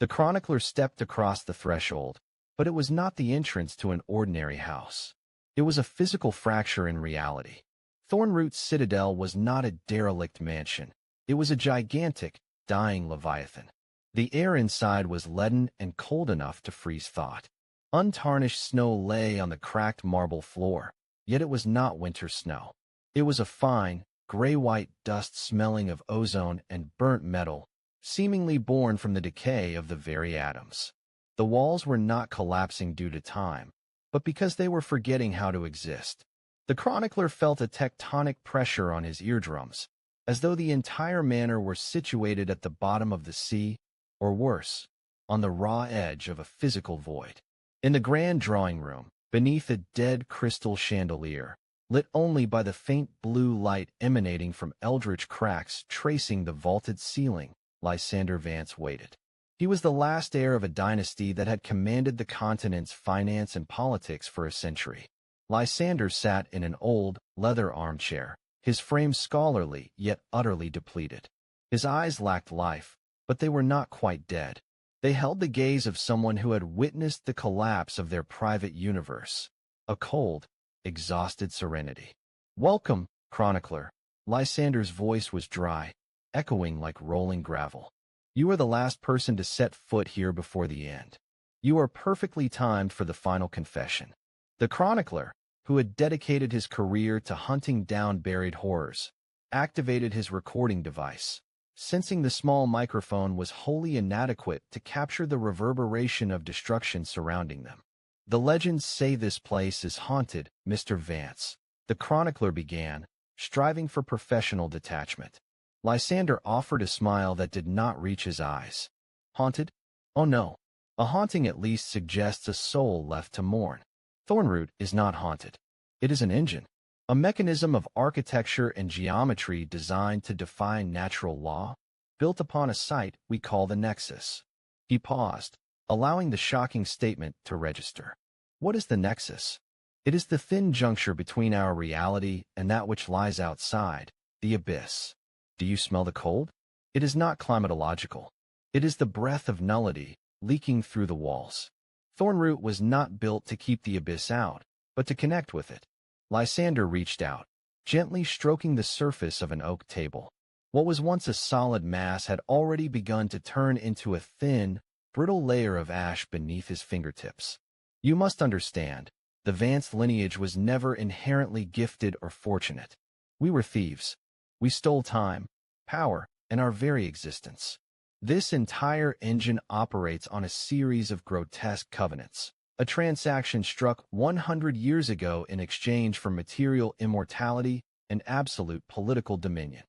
The chronicler stepped across the threshold, but it was not the entrance to an ordinary house. It was a physical fracture in reality. Thorne-Root Citadel was not a derelict mansion. It was a gigantic, dying leviathan. The air inside was leaden and cold enough to freeze thought. Untarnished snow lay on the cracked marble floor, yet it was not winter snow. It was a fine, gray-white dust smelling of ozone and burnt metal, seemingly born from the decay of the very atoms. The walls were not collapsing due to time, but because they were forgetting how to exist. The chronicler felt a tectonic pressure on his eardrums, as though the entire manor were situated at the bottom of the sea, or worse, on the raw edge of a physical void. In the grand drawing room, beneath a dead crystal chandelier, lit only by the faint blue light emanating from eldritch cracks tracing the vaulted ceiling, Lysander Vance waited. He was the last heir of a dynasty that had commanded the continent's finance and politics for a century. Lysander sat in an old, leather armchair, his frame scholarly yet utterly depleted. His eyes lacked life, but they were not quite dead. They held the gaze of someone who had witnessed the collapse of their private universe, a cold, exhausted serenity. "Welcome, chronicler." Lysander's voice was dry, echoing like rolling gravel. "You are the last person to set foot here before the end. You are perfectly timed for the final confession." The chronicler, who had dedicated his career to hunting down buried horrors, activated his recording device, sensing the small microphone was wholly inadequate to capture the reverberation of destruction surrounding them. "The legends say this place is haunted, Mr. Vance," the chronicler began, striving for professional detachment. Lysander offered a smile that did not reach his eyes. "Haunted? Oh no. A haunting at least suggests a soul left to mourn. Thorne-Root is not haunted. It is an engine, a mechanism of architecture and geometry designed to defy natural law, built upon a site we call the Nexus." He paused, allowing the shocking statement to register. "What is the Nexus?" "It is the thin juncture between our reality and that which lies outside, the abyss." "Do you smell the cold?" "It is not climatological. It is the breath of nullity, leaking through the walls." Thorne-Root was not built to keep the abyss out, but to connect with it. Lysander reached out, gently stroking the surface of an oak table. What was once a solid mass had already begun to turn into a thin, brittle layer of ash beneath his fingertips. "You must understand, the Vance lineage was never inherently gifted or fortunate. We were thieves. We stole time, power, and our very existence. This entire engine operates on a series of grotesque covenants, a transaction struck 100 years ago in exchange for material immortality and absolute political dominion."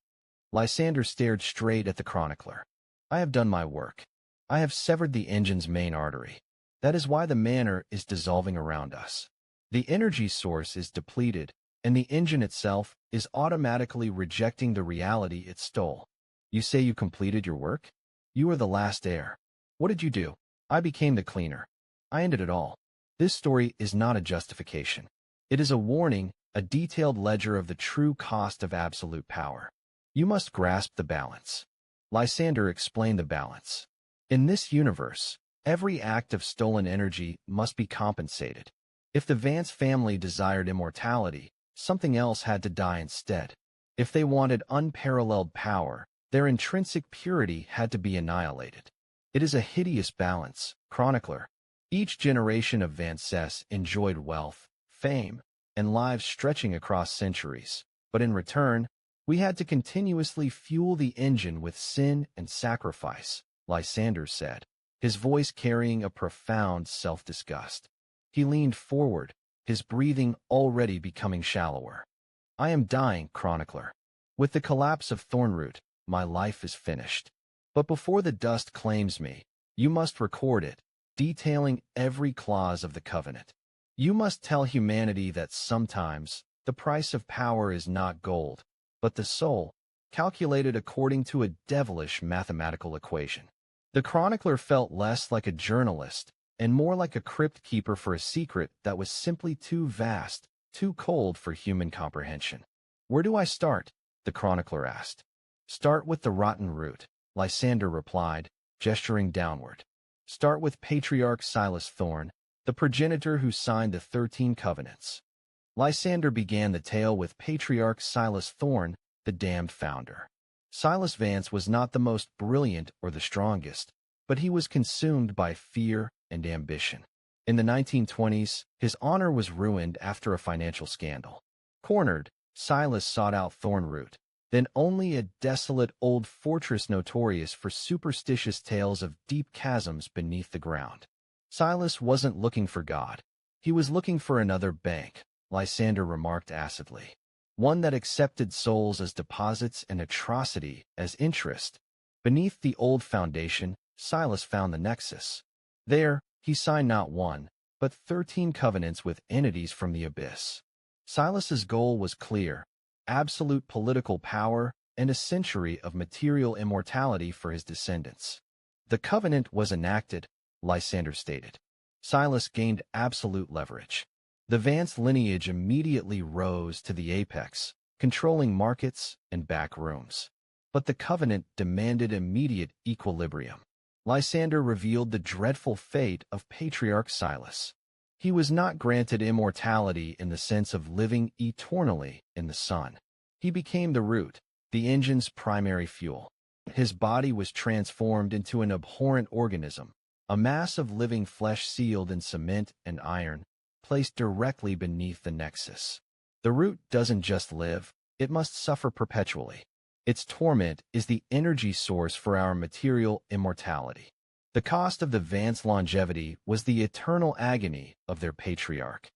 Lysander stared straight at the chronicler. "I have done my work. I have severed the engine's main artery. That is why the manor is dissolving around us. The energy source is depleted, and the engine itself is automatically rejecting the reality it stole." "You say you completed your work? You are the last heir. What did you do?" "I became the cleaner. I ended it all." This story is not a justification. It is a warning, a detailed ledger of the true cost of absolute power. You must grasp the balance. Lysander explained the balance. In this universe, every act of stolen energy must be compensated. If the Vance family desired immortality, something else had to die instead. If they wanted unparalleled power, their intrinsic purity had to be annihilated. It is a hideous balance, chronicler. Each generation of Vances enjoyed wealth, fame, and lives stretching across centuries, but in return, we had to continuously fuel the engine with sin and sacrifice, Lysander said, his voice carrying a profound self-disgust. He leaned forward, his breathing already becoming shallower. "I am dying, chronicler. With the collapse of Thorne-Root, my life is finished. But before the dust claims me, you must record it, detailing every clause of the covenant. You must tell humanity that sometimes the price of power is not gold, but the soul, calculated according to a devilish mathematical equation." The chronicler felt less like a journalist and more like a crypt keeper for a secret that was simply too vast, too cold for human comprehension. "Where do I start?" the chronicler asked. "Start with the rotten root," Lysander replied, gesturing downward. Start with Patriarch Silas Thorne, the progenitor who signed the 13 Covenants. Lysander began the tale with Patriarch Silas Thorne, the damned founder. Silas Vance was not the most brilliant or the strongest, but he was consumed by fear and ambition. In the 1920s, his honor was ruined after a financial scandal. Cornered, Silas sought out Thorne-Root, then only a desolate old fortress notorious for superstitious tales of deep chasms beneath the ground. Silas wasn't looking for God. He was looking for another bank, Lysander remarked acidly. One that accepted souls as deposits and atrocity as interest. Beneath the old foundation, Silas found the nexus. There, he signed not one, but 13 covenants with entities from the abyss. Silas's goal was clear: absolute political power and a century of material immortality for his descendants. The covenant was enacted, Lysander stated. Silas gained absolute leverage. The Vance lineage immediately rose to the apex, controlling markets and back rooms. But the covenant demanded immediate equilibrium. Lysander revealed the dreadful fate of Patriarch Silas. He was not granted immortality in the sense of living eternally in the sun. He became the root, the engine's primary fuel. His body was transformed into an abhorrent organism, a mass of living flesh sealed in cement and iron, placed directly beneath the nexus. The root doesn't just live, it must suffer perpetually. Its torment is the energy source for our material immortality. The cost of the Vance longevity was the eternal agony of their patriarch.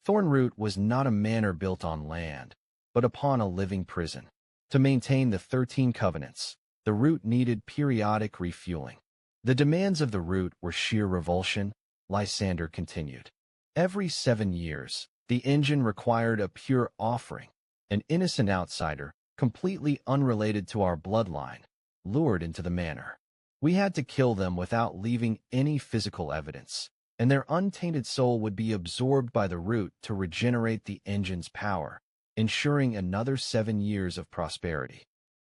Thorne-Root was not a manor built on land, but upon a living prison. To maintain the 13 covenants, the root needed periodic refueling. The demands of the root were sheer revulsion, Lysander continued. Every 7 years, the engine required a pure offering, an innocent outsider, completely unrelated to our bloodline, lured into the manor. We had to kill them without leaving any physical evidence, and their untainted soul would be absorbed by the root to regenerate the engine's power, ensuring another 7 years of prosperity.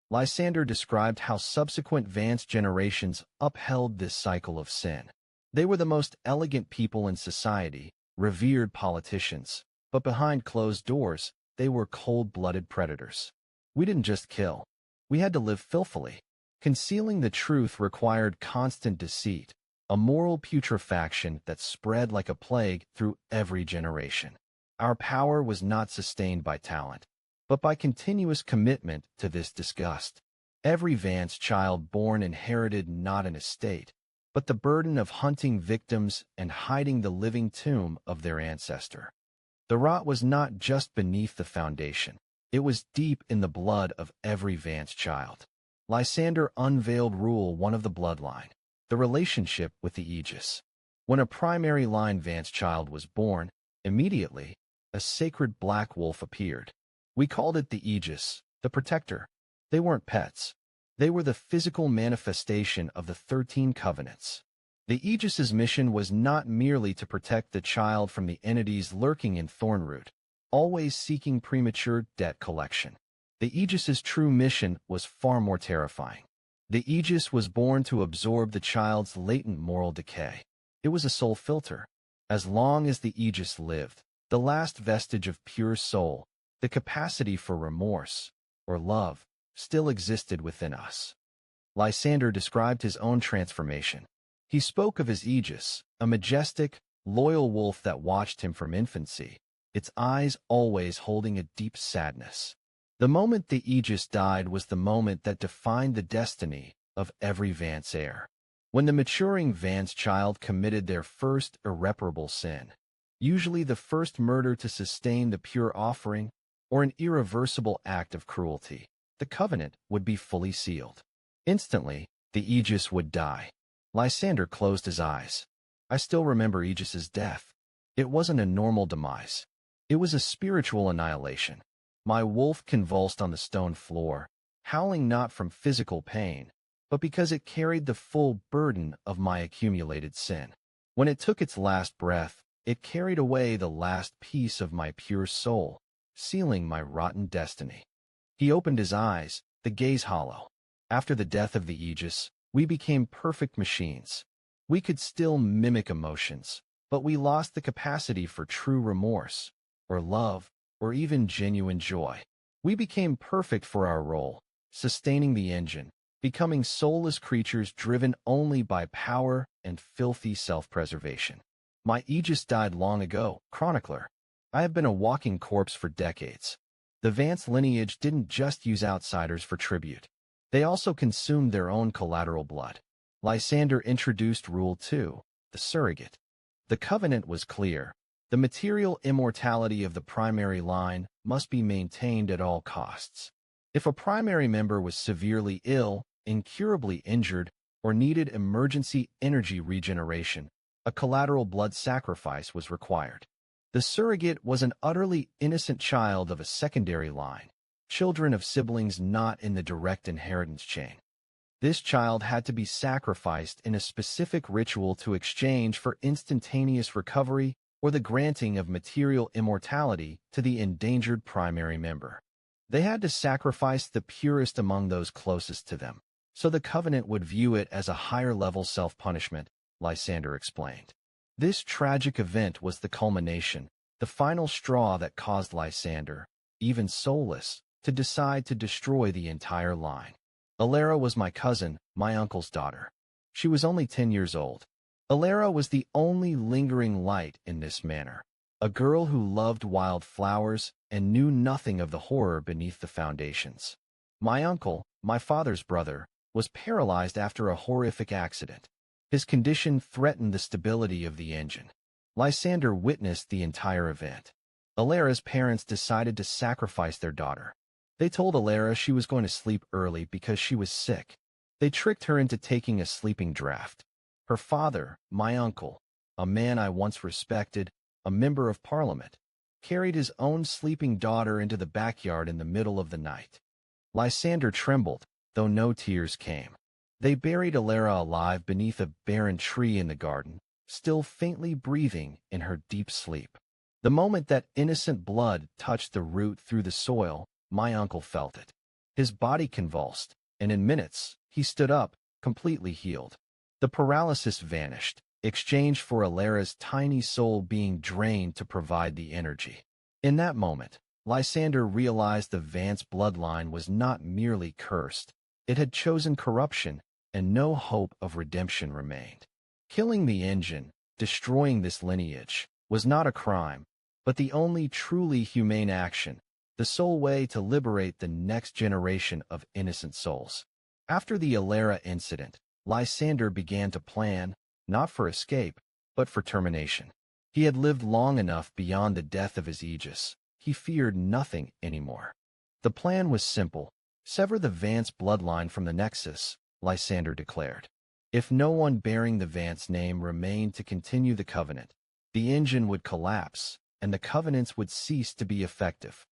Lysander described how subsequent Vance generations upheld this cycle of sin. They were the most elegant people in society, revered politicians, but behind closed doors, they were cold-blooded predators. We didn't just kill. We had to live filthily. Concealing the truth required constant deceit, a moral putrefaction that spread like a plague through every generation. Our power was not sustained by talent, but by continuous commitment to this disgust. Every Vance child born inherited not an estate, but the burden of hunting victims and hiding the living tomb of their ancestor. The rot was not just beneath the foundation. It was deep in the blood of every Vance child. Lysander unveiled Rule 1 of the bloodline, the relationship with the Aegis. When a primary line Vance child was born, immediately, a sacred black wolf appeared. We called it the Aegis, the protector. They weren't pets. They were the physical manifestation of the 13 covenants. The Aegis's mission was not merely to protect the child from the entities lurking in Thorne-Root, always seeking premature debt collection. The Aegis's true mission was far more terrifying. The Aegis was born to absorb the child's latent moral decay. It was a soul filter. As long as the Aegis lived, the last vestige of pure soul, the capacity for remorse or love, still existed within us. Lysander described his own transformation. He spoke of his Aegis, a majestic, loyal wolf that watched him from infancy, its eyes always holding a deep sadness. The moment the Aegis died was the moment that defined the destiny of every Vance heir. When the maturing Vance child committed their first irreparable sin, usually the first murder to sustain the pure offering or an irreversible act of cruelty, the covenant would be fully sealed. Instantly, the Aegis would die. Lysander closed his eyes. I still remember Aegis's death. It wasn't a normal demise. It was a spiritual annihilation. My wolf convulsed on the stone floor, howling not from physical pain, but because it carried the full burden of my accumulated sin. When it took its last breath, it carried away the last piece of my pure soul, sealing my rotten destiny. He opened his eyes, the gaze hollow. After the death of the Aegis, we became perfect machines. We could still mimic emotions, but we lost the capacity for true remorse, or love, or even genuine joy. We became perfect for our role, sustaining the engine, becoming soulless creatures driven only by power and filthy self-preservation. My Aegis died long ago, chronicler. I have been a walking corpse for decades. The Vance lineage didn't just use outsiders for tribute. They also consumed their own collateral blood. Lysander introduced Rule 2, the surrogate. The covenant was clear. The material immortality of the primary line must be maintained at all costs. If a primary member was severely ill, incurably injured, or needed emergency energy regeneration, a collateral blood sacrifice was required. The surrogate was an utterly innocent child of a secondary line, children of siblings not in the direct inheritance chain. This child had to be sacrificed in a specific ritual to exchange for instantaneous recovery or the granting of material immortality to the endangered primary member. They had to sacrifice the purest among those closest to them, so the covenant would view it as a higher-level self-punishment, Lysander explained. This tragic event was the culmination, the final straw that caused Lysander, even soulless, to decide to destroy the entire line. Alara was my cousin, my uncle's daughter. She was only 10 years old. Alara was the only lingering light in this manor, a girl who loved wild flowers and knew nothing of the horror beneath the foundations. My uncle, my father's brother, was paralyzed after a horrific accident. His condition threatened the stability of the engine. Lysander witnessed the entire event. Alara's parents decided to sacrifice their daughter. They told Alara she was going to sleep early because she was sick. They tricked her into taking a sleeping draft. Her father, my uncle, a man I once respected, a member of parliament, carried his own sleeping daughter into the backyard in the middle of the night. Lysander trembled, though no tears came. They buried Alara alive beneath a barren tree in the garden, still faintly breathing in her deep sleep. The moment that innocent blood touched the root through the soil, my uncle felt it. His body convulsed, and in minutes, he stood up, completely healed. The paralysis vanished, exchanged for Alara's tiny soul being drained to provide the energy. In that moment, Lysander realized the Vance bloodline was not merely cursed. It had chosen corruption, and no hope of redemption remained. Killing the engine, destroying this lineage, was not a crime, but the only truly humane action, the sole way to liberate the next generation of innocent souls. After the Alara incident, Lysander began to plan, not for escape, but for termination. He had lived long enough beyond the death of his Aegis. He feared nothing anymore. The plan was simple. Sever the Vance bloodline from the Nexus, Lysander declared. If no one bearing the Vance name remained to continue the covenant, the engine would collapse, and the covenants would cease to be effective.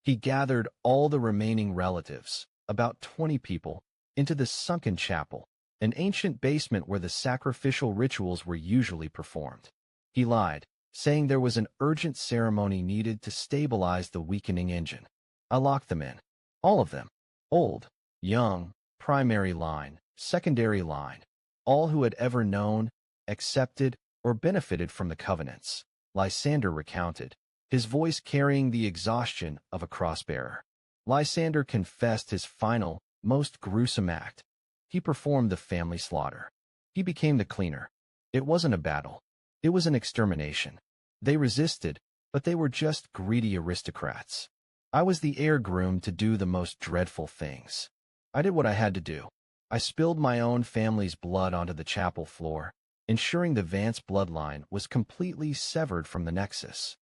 He gathered all the remaining relatives, about 20 people, into the sunken chapel, an ancient basement where the sacrificial rituals were usually performed. He lied, saying there was an urgent ceremony needed to stabilize the weakening engine. I locked them in. All of them. Old, young, primary line, secondary line, all who had ever known, accepted, or benefited from the covenants, Lysander recounted, his voice carrying the exhaustion of a cross-bearer. Lysander confessed his final, most gruesome act. He performed the family slaughter. He became the cleaner. It wasn't a battle. It was an extermination. They resisted, but they were just greedy aristocrats. I was the heir groom to do the most dreadful things. I did what I had to do. I spilled my own family's blood onto the chapel floor, ensuring the Vance bloodline was completely severed from the Nexus.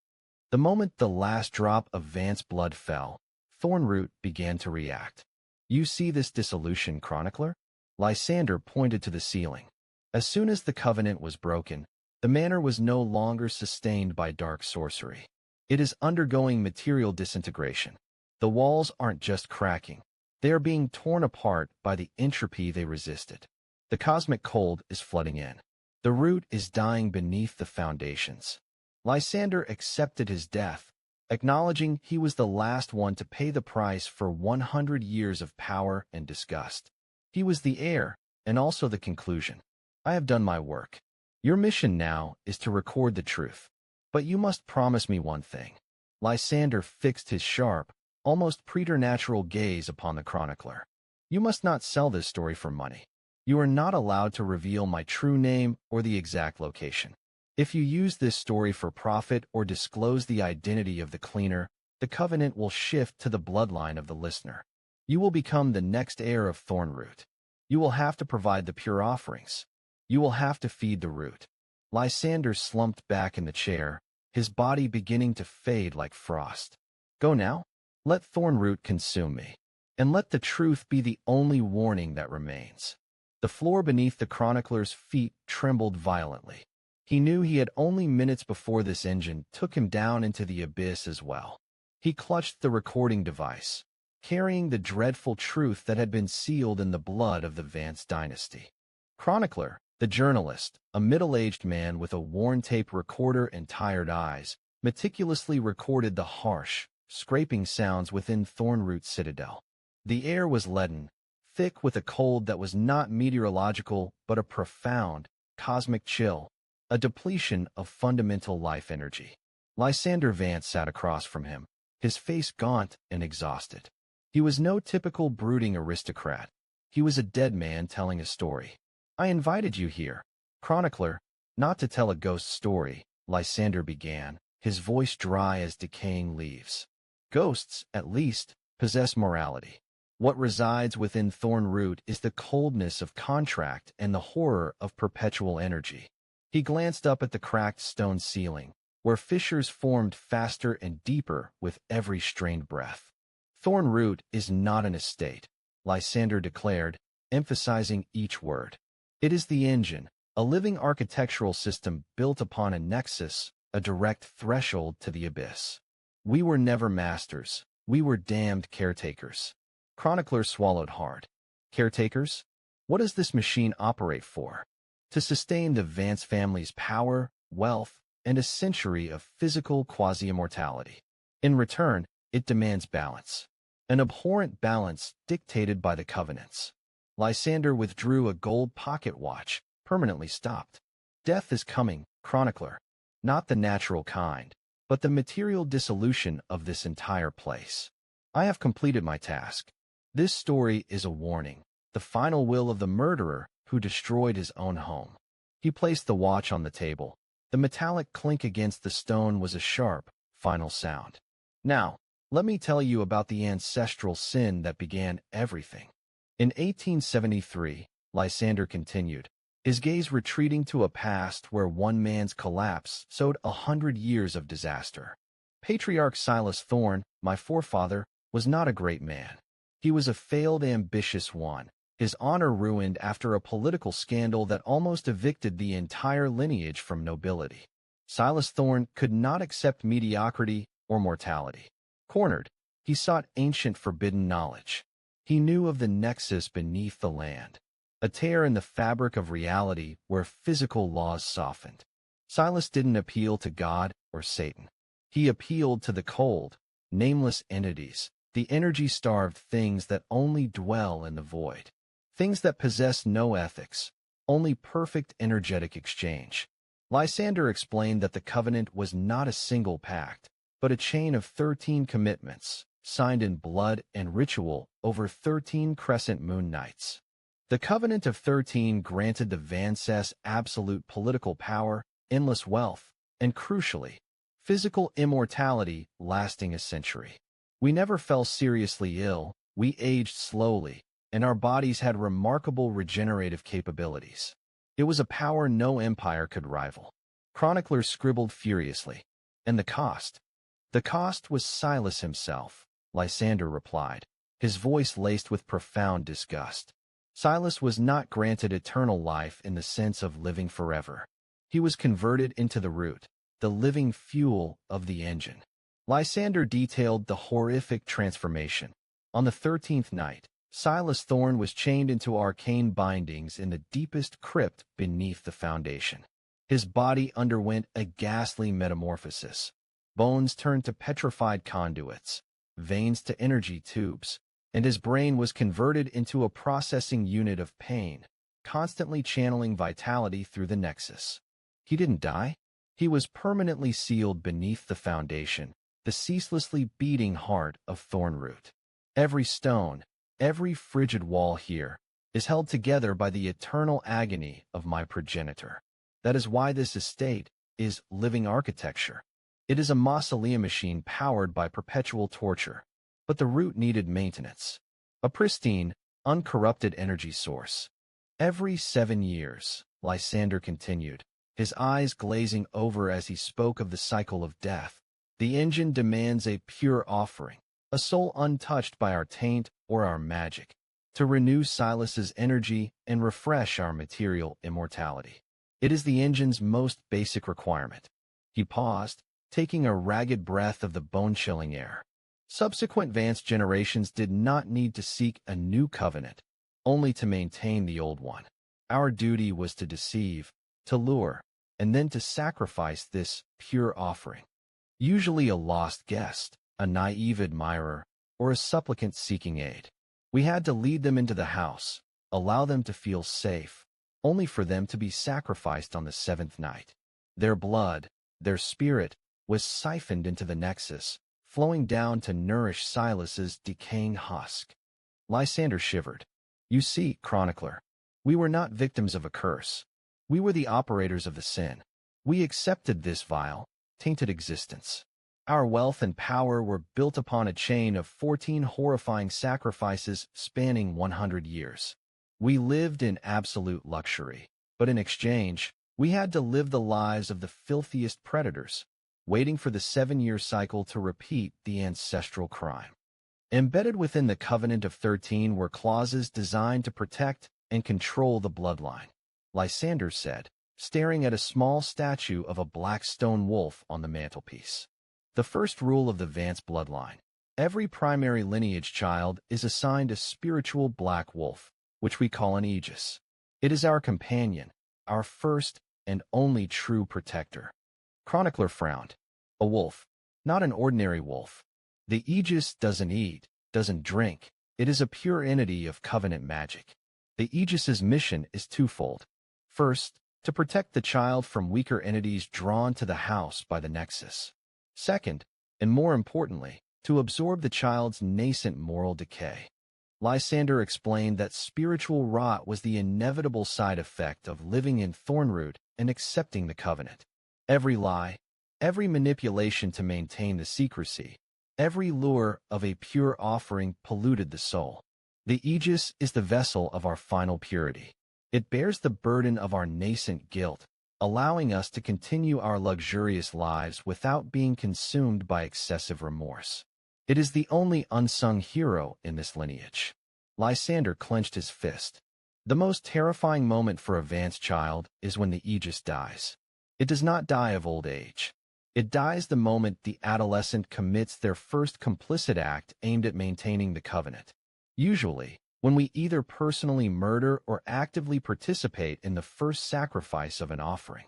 The moment the last drop of Vance blood fell, Thorne-Root began to react. You see this dissolution, chronicler? Lysander pointed to the ceiling. As soon as the covenant was broken, the manor was no longer sustained by dark sorcery. It is undergoing material disintegration. The walls aren't just cracking. They are being torn apart by the entropy they resisted. The cosmic cold is flooding in. The root is dying beneath the foundations. Lysander accepted his death, acknowledging he was the last one to pay the price for 100 years of power and disgust. He was the heir, and also the conclusion. I have done my work. Your mission now is to record the truth. But you must promise me one thing. Lysander fixed his sharp, almost preternatural gaze upon the chronicler. You must not sell this story for money. You are not allowed to reveal my true name or the exact location. If you use this story for profit or disclose the identity of the cleaner, the covenant will shift to the bloodline of the listener. You will become the next heir of Thorne-Root. You will have to provide the pure offerings. You will have to feed the root. Lysander slumped back in the chair, his body beginning to fade like frost. Go now? Let Thorne-Root consume me, and let the truth be the only warning that remains. The floor beneath the chronicler's feet trembled violently. He knew he had only minutes before this engine took him down into the abyss as well. He clutched the recording device, carrying the dreadful truth that had been sealed in the blood of the Vance dynasty. Chronicler, the journalist, a middle-aged man with a worn tape recorder and tired eyes, meticulously recorded the harsh, scraping sounds within Thorne-Root Citadel. The air was leaden, thick with a cold that was not meteorological but a profound, cosmic chill, a depletion of fundamental life energy. Lysander Vance sat across from him, his face gaunt and exhausted. He was no typical brooding aristocrat. He was a dead man telling a story. I invited you here, chronicler, not to tell a ghost story, Lysander began, his voice dry as decaying leaves. Ghosts, at least, possess morality. What resides within Thorne-Root is the coldness of contract and the horror of perpetual energy. He glanced up at the cracked stone ceiling, where fissures formed faster and deeper with every strained breath. Thorne-Root is not an estate, Lysander declared, emphasizing each word. It is the engine, a living architectural system built upon a nexus, a direct threshold to the abyss. We were never masters, we were damned caretakers. Chronicler swallowed hard. Caretakers? What does this machine operate for? To sustain the Vance family's power, wealth, and a century of physical quasi-immortality. In return, it demands balance. An abhorrent balance dictated by the covenants. Lysander withdrew a gold pocket watch, permanently stopped. Death is coming, chronicler. Not the natural kind, but the material dissolution of this entire place. I have completed my task. This story is a warning, the final will of the murderer who destroyed his own home. He placed the watch on the table. The metallic clink against the stone was a sharp, final sound. Now, let me tell you about the ancestral sin that began everything. In 1873, Lysander continued, his gaze retreating to a past where one man's collapse sowed 100 years of disaster. Patriarch Silas Thorne, my forefather, was not a great man. He was a failed, ambitious one, his honor ruined after a political scandal that almost evicted the entire lineage from nobility. Silas Thorne could not accept mediocrity or mortality. Cornered, he sought ancient forbidden knowledge. He knew of the nexus beneath the land, a tear in the fabric of reality where physical laws softened. Silas didn't appeal to God or Satan. He appealed to the cold, nameless entities, the energy-starved things that only dwell in the void. Things that possess no ethics, only perfect energetic exchange. Lysander explained that the covenant was not a single pact, but a chain of 13 commitments, signed in blood and ritual over 13 crescent moon nights. The Covenant of 13 granted the Vances absolute political power, endless wealth, and crucially, physical immortality lasting a century. We never fell seriously ill, we aged slowly, and our bodies had remarkable regenerative capabilities. It was a power no empire could rival. Chroniclers scribbled furiously. And the cost? The cost was Silas himself, Lysander replied, his voice laced with profound disgust. Silas was not granted eternal life in the sense of living forever. He was converted into the root, the living fuel of the engine. Lysander detailed the horrific transformation. On the 13th night, Silas Thorne was chained into arcane bindings in the deepest crypt beneath the foundation. His body underwent a ghastly metamorphosis. Bones turned to petrified conduits, veins to energy tubes, and his brain was converted into a processing unit of pain, constantly channeling vitality through the nexus. He didn't die. He was permanently sealed beneath the foundation, the ceaselessly beating heart of Thorne-Root. Every stone, every frigid wall here, is held together by the eternal agony of my progenitor. That is why this estate is living architecture. It is a mausoleum machine powered by perpetual torture. But the root needed maintenance. A pristine, uncorrupted energy source. Every 7 years, Lysander continued, his eyes glazing over as he spoke of the cycle of death, the engine demands a pure offering, a soul untouched by our taint or our magic, to renew Silas's energy and refresh our material immortality. It is the engine's most basic requirement. He paused, taking a ragged breath of the bone-chilling air. Subsequent Vance generations did not need to seek a new covenant, only to maintain the old one. Our duty was to deceive, to lure, and then to sacrifice this pure offering. Usually a lost guest, a naive admirer, or a supplicant seeking aid. We had to lead them into the house, allow them to feel safe, only for them to be sacrificed on the 7th night. Their blood, their spirit, was siphoned into the nexus, flowing down to nourish Silas's decaying husk. Lysander shivered. You see, chronicler, we were not victims of a curse. We were the operators of the sin. We accepted this vile, tainted existence. Our wealth and power were built upon a chain of 14 horrifying sacrifices spanning 100 years. We lived in absolute luxury, but in exchange, we had to live the lives of the filthiest predators, waiting for the 7-year cycle to repeat the ancestral crime. Embedded within the Covenant of 13 were clauses designed to protect and control the bloodline, Lysander said, staring at a small statue of a black stone wolf on the mantelpiece. The first rule of the Vance bloodline: every primary lineage child is assigned a spiritual black wolf, which we call an aegis. It is our companion, our first and only true protector. Chronicler frowned. A wolf, not an ordinary wolf. The aegis doesn't eat, doesn't drink. It is a pure entity of covenant magic. The aegis's mission is twofold. First, to protect the child from weaker entities drawn to the house by the nexus. Second, and more importantly, to absorb the child's nascent moral decay. Lysander explained that spiritual rot was the inevitable side effect of living in Thorne-Root and accepting the covenant. Every lie, every manipulation to maintain the secrecy, every lure of a pure offering polluted the soul. The aegis is the vessel of our final purity. It bears the burden of our nascent guilt, allowing us to continue our luxurious lives without being consumed by excessive remorse. It is the only unsung hero in this lineage. Lysander clenched his fist. The most terrifying moment for a Vance child is when the aegis dies. It does not die of old age. It dies the moment the adolescent commits their first complicit act aimed at maintaining the covenant. Usually, when we either personally murder or actively participate in the first sacrifice of an offering.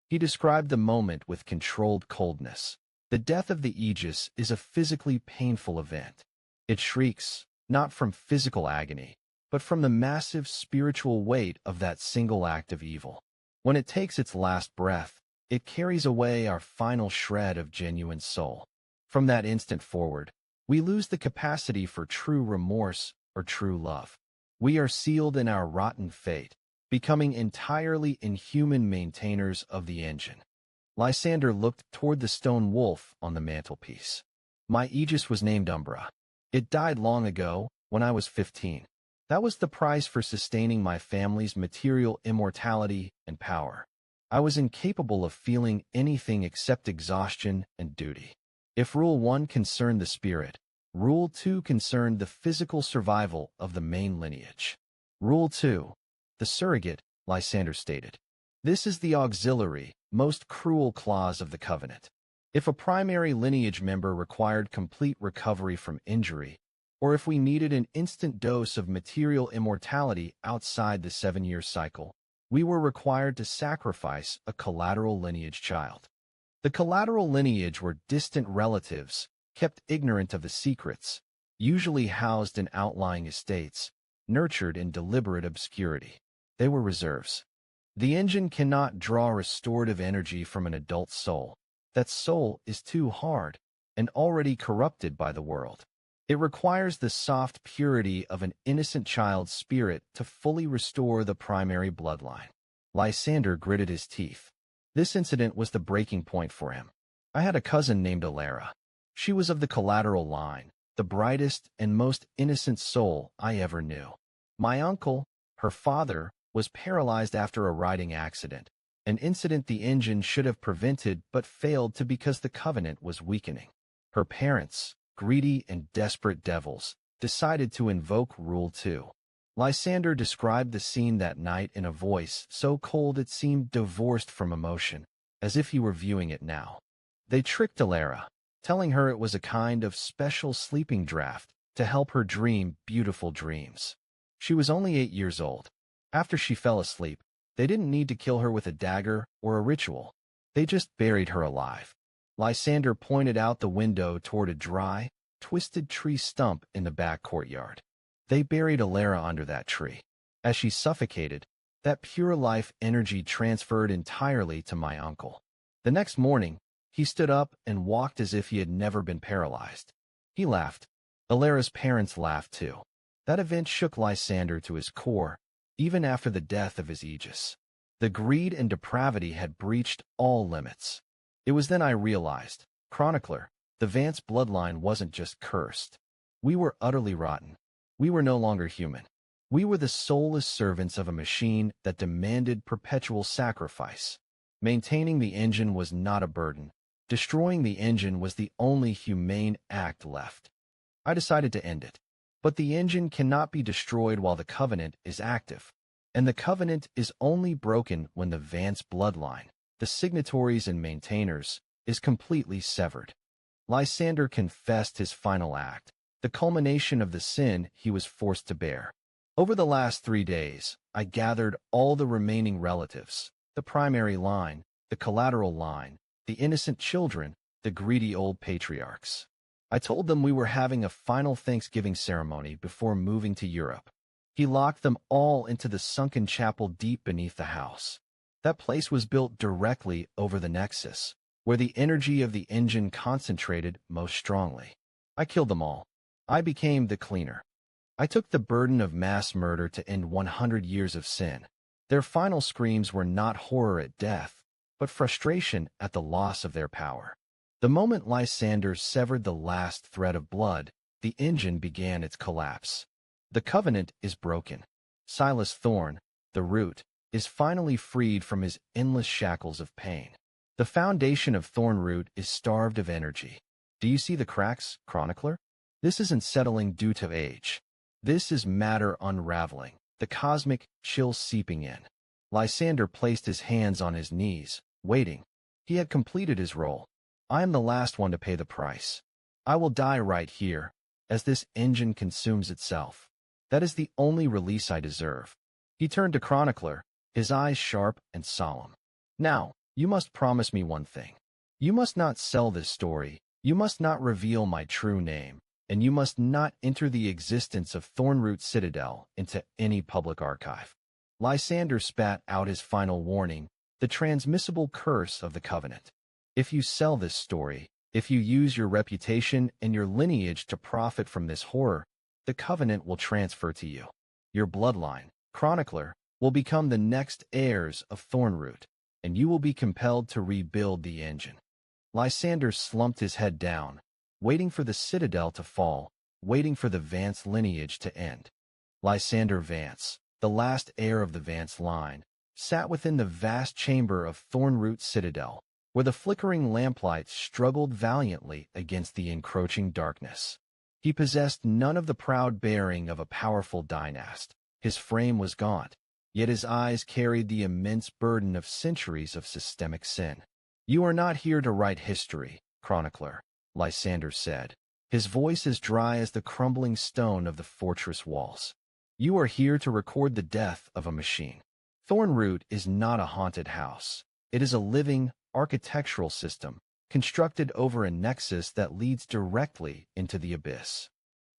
He described the moment with controlled coldness. The death of the aegis is a physically painful event. It shrieks, not from physical agony, but from the massive spiritual weight of that single act of evil. When it takes its last breath, it carries away our final shred of genuine soul. From that instant forward, we lose the capacity for true remorse or true love. We are sealed in our rotten fate, becoming entirely inhuman maintainers of the engine. Lysander looked toward the stone wolf on the mantelpiece. My aegis was named Umbra. It died long ago, when I was 15. That was the price for sustaining my family's material immortality and power. I was incapable of feeling anything except exhaustion and duty. If Rule 1 concerned the spirit, Rule 2 concerned the physical survival of the main lineage. Rule 2. The surrogate, Lysander stated. This is the auxiliary, most cruel clause of the covenant. If a primary lineage member required complete recovery from injury, or if we needed an instant dose of material immortality outside the 7-year cycle, we were required to sacrifice a collateral lineage child. The collateral lineage were distant relatives, kept ignorant of the secrets, usually housed in outlying estates, nurtured in deliberate obscurity. They were reserves. The engine cannot draw restorative energy from an adult soul. That soul is too hard and already corrupted by the world. It requires the soft purity of an innocent child's spirit to fully restore the primary bloodline. Lysander gritted his teeth. This incident was the breaking point for him. I had a cousin named Alara. She was of the collateral line, the brightest and most innocent soul I ever knew. My uncle, her father, was paralyzed after a riding accident, an incident the engine should have prevented but failed to because the Covenant was weakening. Her parents, greedy and desperate devils, decided to invoke Rule 2. Lysander described the scene that night in a voice so cold it seemed divorced from emotion, as if he were viewing it now. They tricked Alara, telling her it was a kind of special sleeping draught to help her dream beautiful dreams. She was only 8 years old. After she fell asleep, they didn't need to kill her with a dagger or a ritual. They just buried her alive. Lysander pointed out the window toward a dry, twisted tree stump in the back courtyard. They buried Alara under that tree. As she suffocated, that pure life energy transferred entirely to my uncle. The next morning, he stood up and walked as if he had never been paralyzed. He laughed. Alara's parents laughed too. That event shook Lysander to his core, even after the death of his Aegis. The greed and depravity had breached all limits. It was then I realized, chronicler, the Vance bloodline wasn't just cursed. We were utterly rotten. We were no longer human. We were the soulless servants of a machine that demanded perpetual sacrifice. Maintaining the engine was not a burden. Destroying the engine was the only humane act left. I decided to end it. But the engine cannot be destroyed while the Covenant is active. And the Covenant is only broken when the Vance bloodline, the signatories and maintainers, is completely severed. Lysander confessed his final act, the culmination of the sin he was forced to bear. Over the last 3 days, I gathered all the remaining relatives, the primary line, the collateral line, the innocent children, the greedy old patriarchs. I told them we were having a final Thanksgiving ceremony before moving to Europe. He locked them all into the sunken chapel deep beneath the house. That place was built directly over the nexus, where the energy of the engine concentrated most strongly. I killed them all. I became the cleaner. I took the burden of mass murder to end 100 years of sin. Their final screams were not horror at death, but frustration at the loss of their power. The moment Lysander severed the last thread of blood, the engine began its collapse. The Covenant is broken. Silas Thorne, the Root, is finally freed from his endless shackles of pain. The foundation of Thorne-Root is starved of energy. Do you see the cracks, chronicler? This isn't settling due to age. This is matter unraveling, the cosmic chill seeping in. Lysander placed his hands on his knees, waiting. He had completed his role. I am the last one to pay the price. I will die right here, as this engine consumes itself. That is the only release I deserve. He turned to Chronicler, his eyes sharp and solemn. Now, you must promise me one thing. You must not sell this story, you must not reveal my true name, and you must not enter the existence of Thorne-Root Citadel into any public archive. Lysander spat out his final warning, the transmissible curse of the Covenant. If you sell this story, if you use your reputation and your lineage to profit from this horror, the Covenant will transfer to you. Your bloodline, chronicler, will become the next heirs of Thorne-Root, and you will be compelled to rebuild the engine. Lysander slumped his head down, waiting for the citadel to fall, waiting for the Vance lineage to end. Lysander Vance, the last heir of the Vance line, sat within the vast chamber of Thorne-Root Citadel, where the flickering lamplight struggled valiantly against the encroaching darkness. He possessed none of the proud bearing of a powerful dynast. His frame was gaunt, yet his eyes carried the immense burden of centuries of systemic sin. You are not here to write history, chronicler, Lysander said, his voice as dry as the crumbling stone of the fortress walls. You are here to record the death of a machine. Thorne-Root is not a haunted house. It is a living, architectural system, constructed over a nexus that leads directly into the abyss.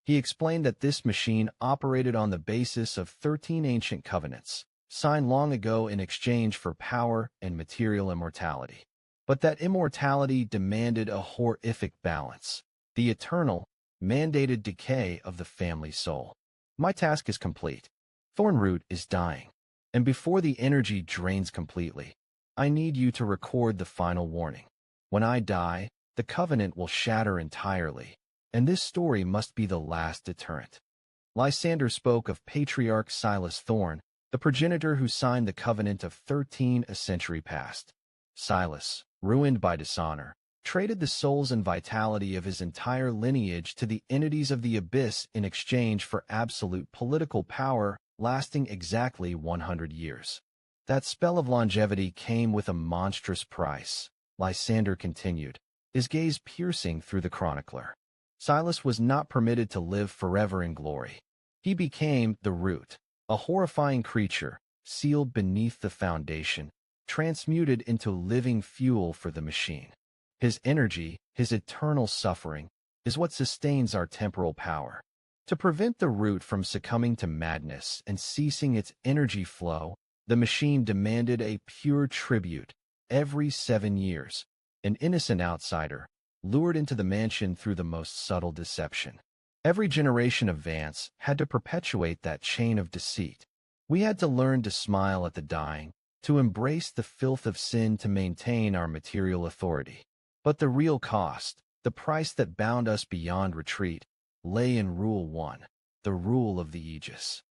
He explained that this machine operated on the basis of 13 ancient covenants, signed long ago in exchange for power and material immortality. But that immortality demanded a horrific balance, the eternal, mandated decay of the family soul. My task is complete. Thorne-Root is dying. And before the energy drains completely, I need you to record the final warning. When I die, the covenant will shatter entirely, and this story must be the last deterrent. Lysander spoke of Patriarch Silas Thorne, the progenitor who signed the covenant of 13 a century past. Silas, ruined by dishonor, traded the souls and vitality of his entire lineage to the entities of the abyss in exchange for absolute political power lasting exactly 100 years. That spell of longevity came with a monstrous price, Lysander continued, his gaze piercing through the chronicler. Silas was not permitted to live forever in glory. He became the Root, a horrifying creature, sealed beneath the foundation, transmuted into living fuel for the machine. His energy, his eternal suffering, is what sustains our temporal power. To prevent the Root from succumbing to madness and ceasing its energy flow, the machine demanded a pure tribute every 7 years, an innocent outsider, lured into the mansion through the most subtle deception. Every generation of Vance had to perpetuate that chain of deceit. We had to learn to smile at the dying, to embrace the filth of sin to maintain our material authority. But the real cost, the price that bound us beyond retreat, lay in Rule 1, the rule of the Aegis.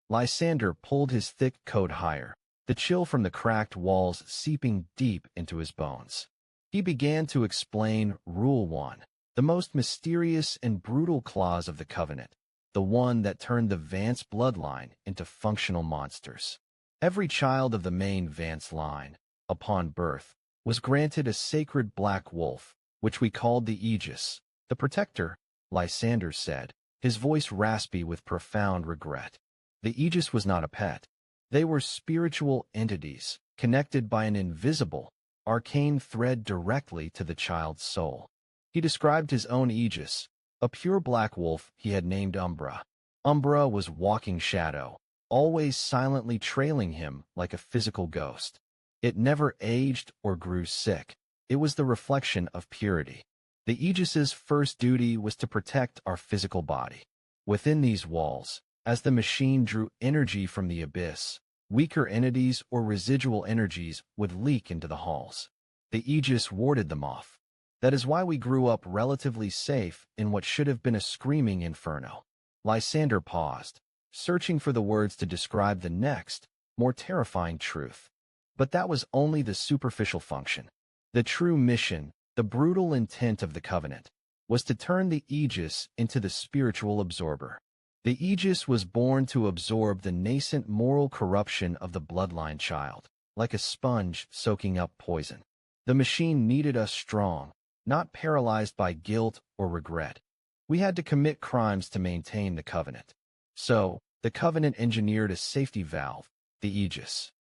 Lysander pulled his thick coat higher, the chill from the cracked walls seeping deep into his bones. He began to explain Rule 1, the most mysterious and brutal clause of the covenant, the one that turned the Vance bloodline into functional monsters. Every child of the main Vance line, upon birth, was granted a sacred black wolf, which we called the Aegis, the protector, Lysander said, his voice raspy with profound regret. The Aegis was not a pet. They were spiritual entities, connected by an invisible, arcane thread directly to the child's soul. He described his own Aegis, a pure black wolf he had named Umbra. Umbra was walking shadow, always silently trailing him like a physical ghost. It never aged or grew sick. It was the reflection of purity. The Aegis's first duty was to protect our physical body. Within these walls, as the machine drew energy from the abyss, weaker entities or residual energies would leak into the halls. The Aegis warded them off. That is why we grew up relatively safe in what should have been a screaming inferno. Lysander paused, searching for the words to describe the next, more terrifying truth. But that was only the superficial function. The true mission, the brutal intent of the covenant, was to turn the Aegis into the spiritual absorber. The Aegis was born to absorb the nascent moral corruption of the bloodline child, like a sponge soaking up poison. The machine needed us strong, not paralyzed by guilt or regret. We had to commit crimes to maintain the covenant. So, the covenant engineered a safety valve, the Aegis.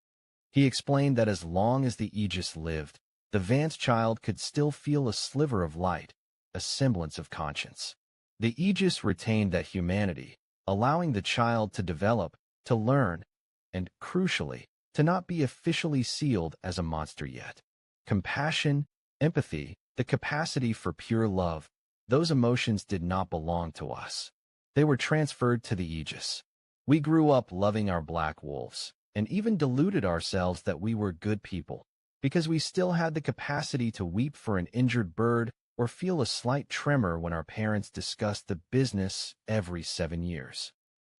He explained that as long as the Aegis lived, the Vance child could still feel a sliver of light, a semblance of conscience. The Aegis retained that humanity, allowing the child to develop, to learn, and, crucially, to not be officially sealed as a monster yet. Compassion, empathy, the capacity for pure love, those emotions did not belong to us. They were transferred to the Aegis. We grew up loving our black wolves, and even deluded ourselves that we were good people, because we still had the capacity to weep for an injured bird or feel a slight tremor when our parents discussed the business every 7 years.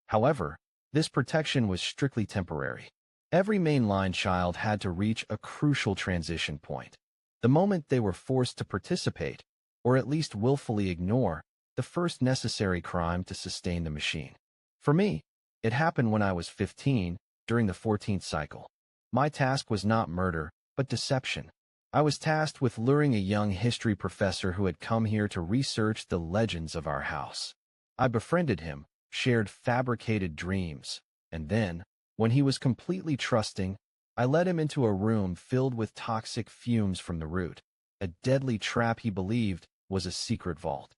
However, this protection was strictly temporary. Every mainline child had to reach a crucial transition point. The moment they were forced to participate, or at least willfully ignore, the first necessary crime to sustain the machine. For me, it happened when I was 15, during the 14th cycle. My task was not murder, but deception. I was tasked with luring a young history professor who had come here to research the legends of our house. I befriended him, shared fabricated dreams, and then, when he was completely trusting, I led him into a room filled with toxic fumes from the Root, a deadly trap he believed was a secret vault.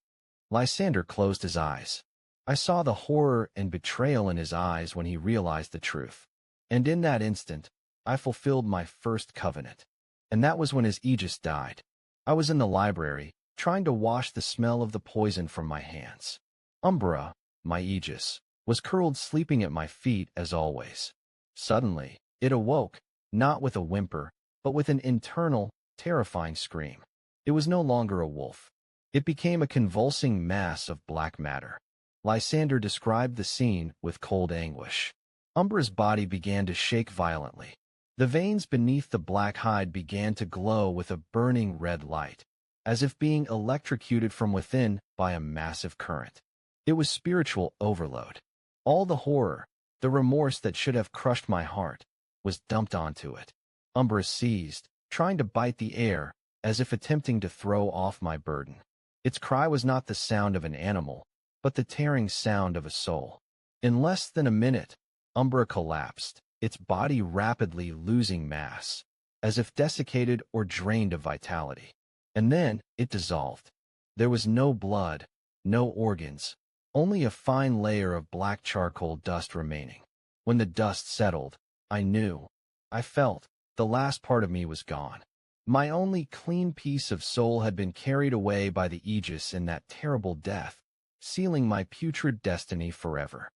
Lysander closed his eyes. I saw the horror and betrayal in his eyes when he realized the truth. And in that instant, I fulfilled my first covenant. And that was when his Aegis died. I was in the library, trying to wash the smell of the poison from my hands. Umbra, my Aegis, was curled sleeping at my feet as always. Suddenly, it awoke, not with a whimper, but with an internal, terrifying scream. It was no longer a wolf. It became a convulsing mass of black matter. Lysander described the scene with cold anguish. Umbra's body began to shake violently. The veins beneath the black hide began to glow with a burning red light, as if being electrocuted from within by a massive current. It was spiritual overload. All the horror, the remorse that should have crushed my heart, was dumped onto it. Umbra seized, trying to bite the air, as if attempting to throw off my burden. Its cry was not the sound of an animal, but the tearing sound of a soul. In less than a minute, Umbra collapsed, its body rapidly losing mass, as if desiccated or drained of vitality. And then it dissolved. There was no blood, no organs, only a fine layer of black charcoal dust remaining. When the dust settled, I knew, I felt, the last part of me was gone. My only clean piece of soul had been carried away by the Aegis in that terrible death, sealing my putrid destiny forever.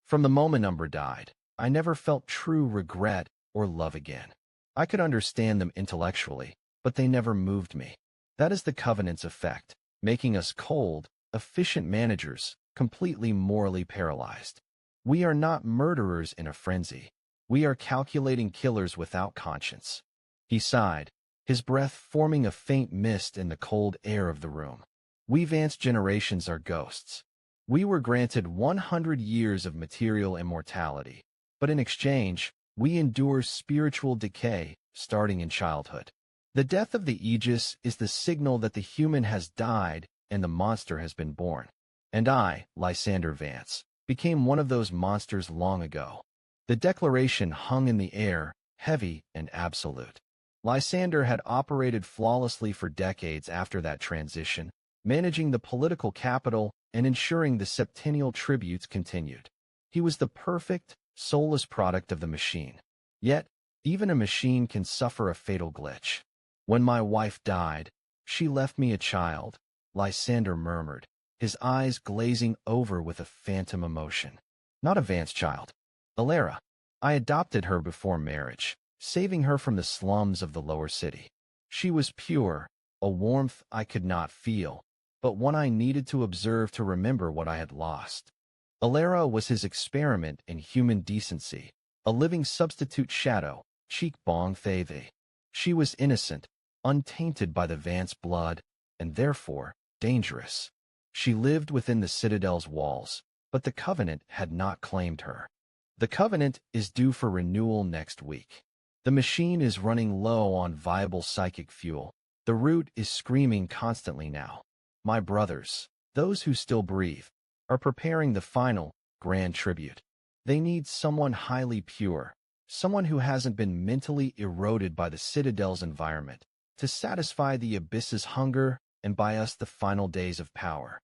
From the moment Umbra died, I never felt true regret or love again. I could understand them intellectually, but they never moved me. That is the Covenant's effect, making us cold, efficient managers, completely morally paralyzed. We are not murderers in a frenzy. We are calculating killers without conscience. He sighed, his breath forming a faint mist in the cold air of the room. We Vance generations are ghosts. We were granted 100 years of material immortality, but in exchange, we endure spiritual decay starting in childhood. The death of the Aegis is the signal that the human has died and the monster has been born. And I, Lysander Vance, became one of those monsters long ago. The declaration hung in the air, heavy and absolute. Lysander had operated flawlessly for decades after that transition, managing the political capital and ensuring the septennial tributes continued. He was the perfect, soulless product of the machine. Yet, even a machine can suffer a fatal glitch. When my wife died, she left me a child, Lysander murmured, his eyes glazing over with a phantom emotion. Not a Vance child. Alara. I adopted her before marriage, saving her from the slums of the lower city. She was pure, a warmth I could not feel, but one I needed to observe to remember what I had lost. Alara was his experiment in human decency, a living substitute shadow, cheek bong thave. She was innocent, untainted by the Vance blood, and therefore dangerous. She lived within the Citadel's walls, but the Covenant had not claimed her. The Covenant is due for renewal next week. The machine is running low on viable psychic fuel. The root is screaming constantly now. My brothers, those who still breathe, are preparing the final, grand tribute. They need someone highly pure, someone who hasn't been mentally eroded by the Citadel's environment, to satisfy the abyss's hunger and buy us the final days of power.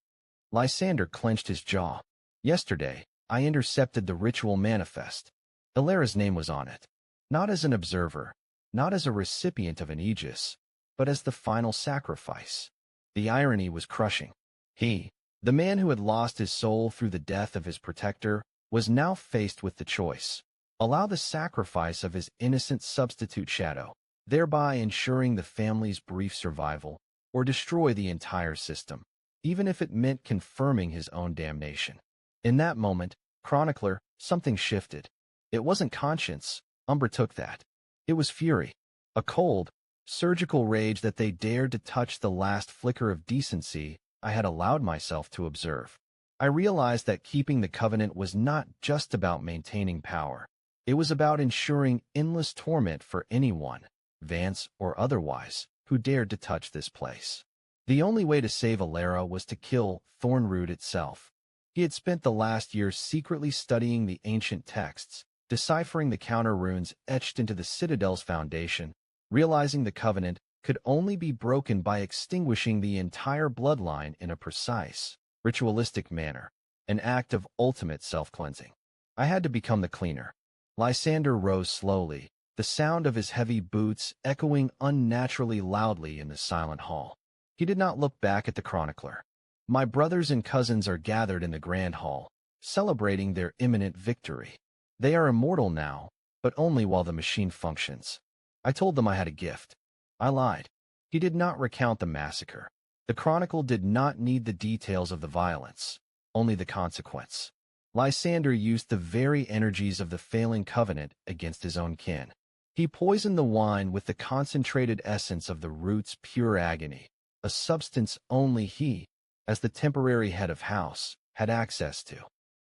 Lysander clenched his jaw. Yesterday, I intercepted the ritual manifest. Alara's name was on it. Not as an observer, not as a recipient of an Aegis, but as the final sacrifice. The irony was crushing. He, the man who had lost his soul through the death of his protector, was now faced with the choice. Allow the sacrifice of his innocent substitute shadow, thereby ensuring the family's brief survival, or destroy the entire system, even if it meant confirming his own damnation. In that moment, chronicler, something shifted. It wasn't conscience, Umbra took that. It was fury, a cold, surgical rage that they dared to touch the last flicker of decency I had allowed myself to observe. I realized that keeping the Covenant was not just about maintaining power. It was about ensuring endless torment for anyone, Vance or otherwise, who dared to touch this place. The only way to save Alara was to kill Thorne-Root itself. He had spent the last year secretly studying the ancient texts, deciphering the counter-runes etched into the Citadel's foundation, realizing the Covenant could only be broken by extinguishing the entire bloodline in a precise, ritualistic manner, an act of ultimate self-cleansing. I had to become the cleaner. Lysander rose slowly, the sound of his heavy boots echoing unnaturally loudly in the silent hall. He did not look back at the chronicler. My brothers and cousins are gathered in the grand hall, celebrating their imminent victory. They are immortal now, but only while the machine functions. I told them I had a gift. I lied. He did not recount the massacre. The chronicle did not need the details of the violence, only the consequence. Lysander used the very energies of the failing covenant against his own kin. He poisoned the wine with the concentrated essence of the root's pure agony, a substance only he, as the temporary head of house, had access to.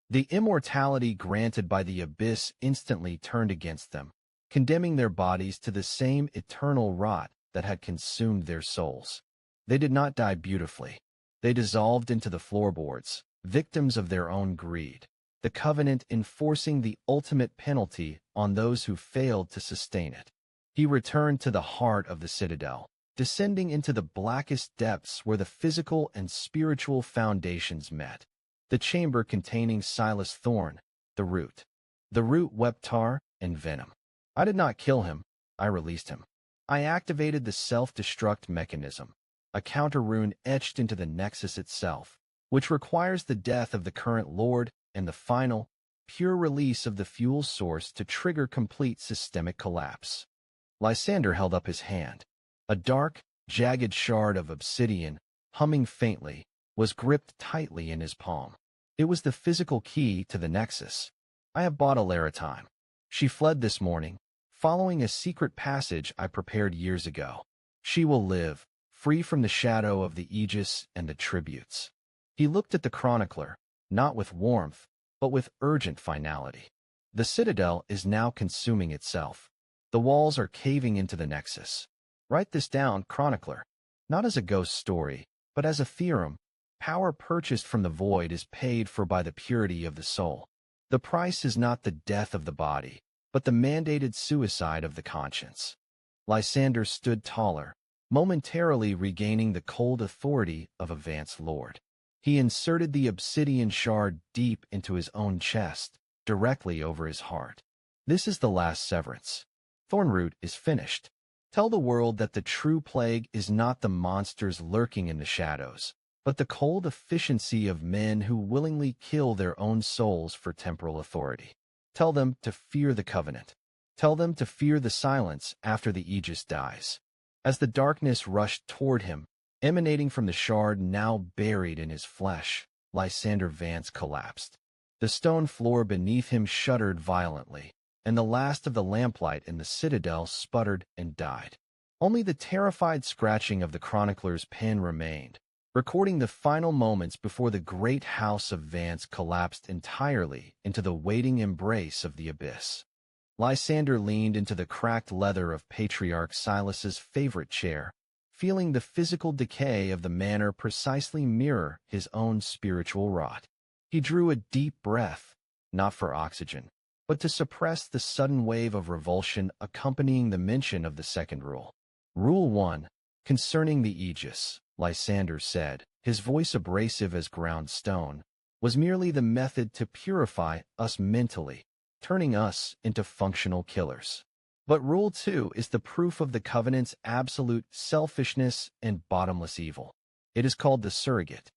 The immortality granted by the abyss instantly turned against them, condemning their bodies to the same eternal rot that had consumed their souls. They did not die beautifully. They dissolved into the floorboards, victims of their own greed, the covenant enforcing the ultimate penalty on those who failed to sustain it. He returned to the heart of the citadel, descending into the blackest depths where the physical and spiritual foundations met. The chamber containing Silas Thorne, the root. The root wept tar and venom. I did not kill him, I released him. I activated the self-destruct mechanism, a counter-rune etched into the nexus itself, which requires the death of the current lord and the final, pure release of the fuel source to trigger complete systemic collapse. Lysander held up his hand. A dark, jagged shard of obsidian, humming faintly, was gripped tightly in his palm. It was the physical key to the nexus. I have bought Alara time. She fled this morning, following a secret passage I prepared years ago. She will live, free from the shadow of the Aegis and the tributes. He looked at the chronicler, not with warmth, but with urgent finality. The citadel is now consuming itself. The walls are caving into the nexus. Write this down, chronicler, not as a ghost story, but as a theorem. Power purchased from the void is paid for by the purity of the soul. The price is not the death of the body, but the mandated suicide of the conscience. Lysander stood taller, momentarily regaining the cold authority of a Vance lord. He inserted the obsidian shard deep into his own chest, directly over his heart. This is the last severance. Thorne-Root is finished. Tell the world that the true plague is not the monsters lurking in the shadows, but the cold efficiency of men who willingly kill their own souls for temporal authority. Tell them to fear the covenant. Tell them to fear the silence after the Aegis dies. As the darkness rushed toward him, emanating from the shard now buried in his flesh, Lysander Vance collapsed. The stone floor beneath him shuddered violently, and the last of the lamplight in the citadel sputtered and died. Only the terrified scratching of the chronicler's pen remained, recording the final moments before the great house of Vance collapsed entirely into the waiting embrace of the abyss. Lysander leaned into the cracked leather of Patriarch Silas's favorite chair, feeling the physical decay of the manor precisely mirror his own spiritual rot. He drew a deep breath, not for oxygen, but to suppress the sudden wave of revulsion accompanying the mention of the second rule. Rule 1. Concerning the Aegis, Lysander said, his voice abrasive as ground stone, was merely the method to purify us mentally, turning us into functional killers. But Rule 2 is the proof of the Covenant's absolute selfishness and bottomless evil. It is called the surrogate.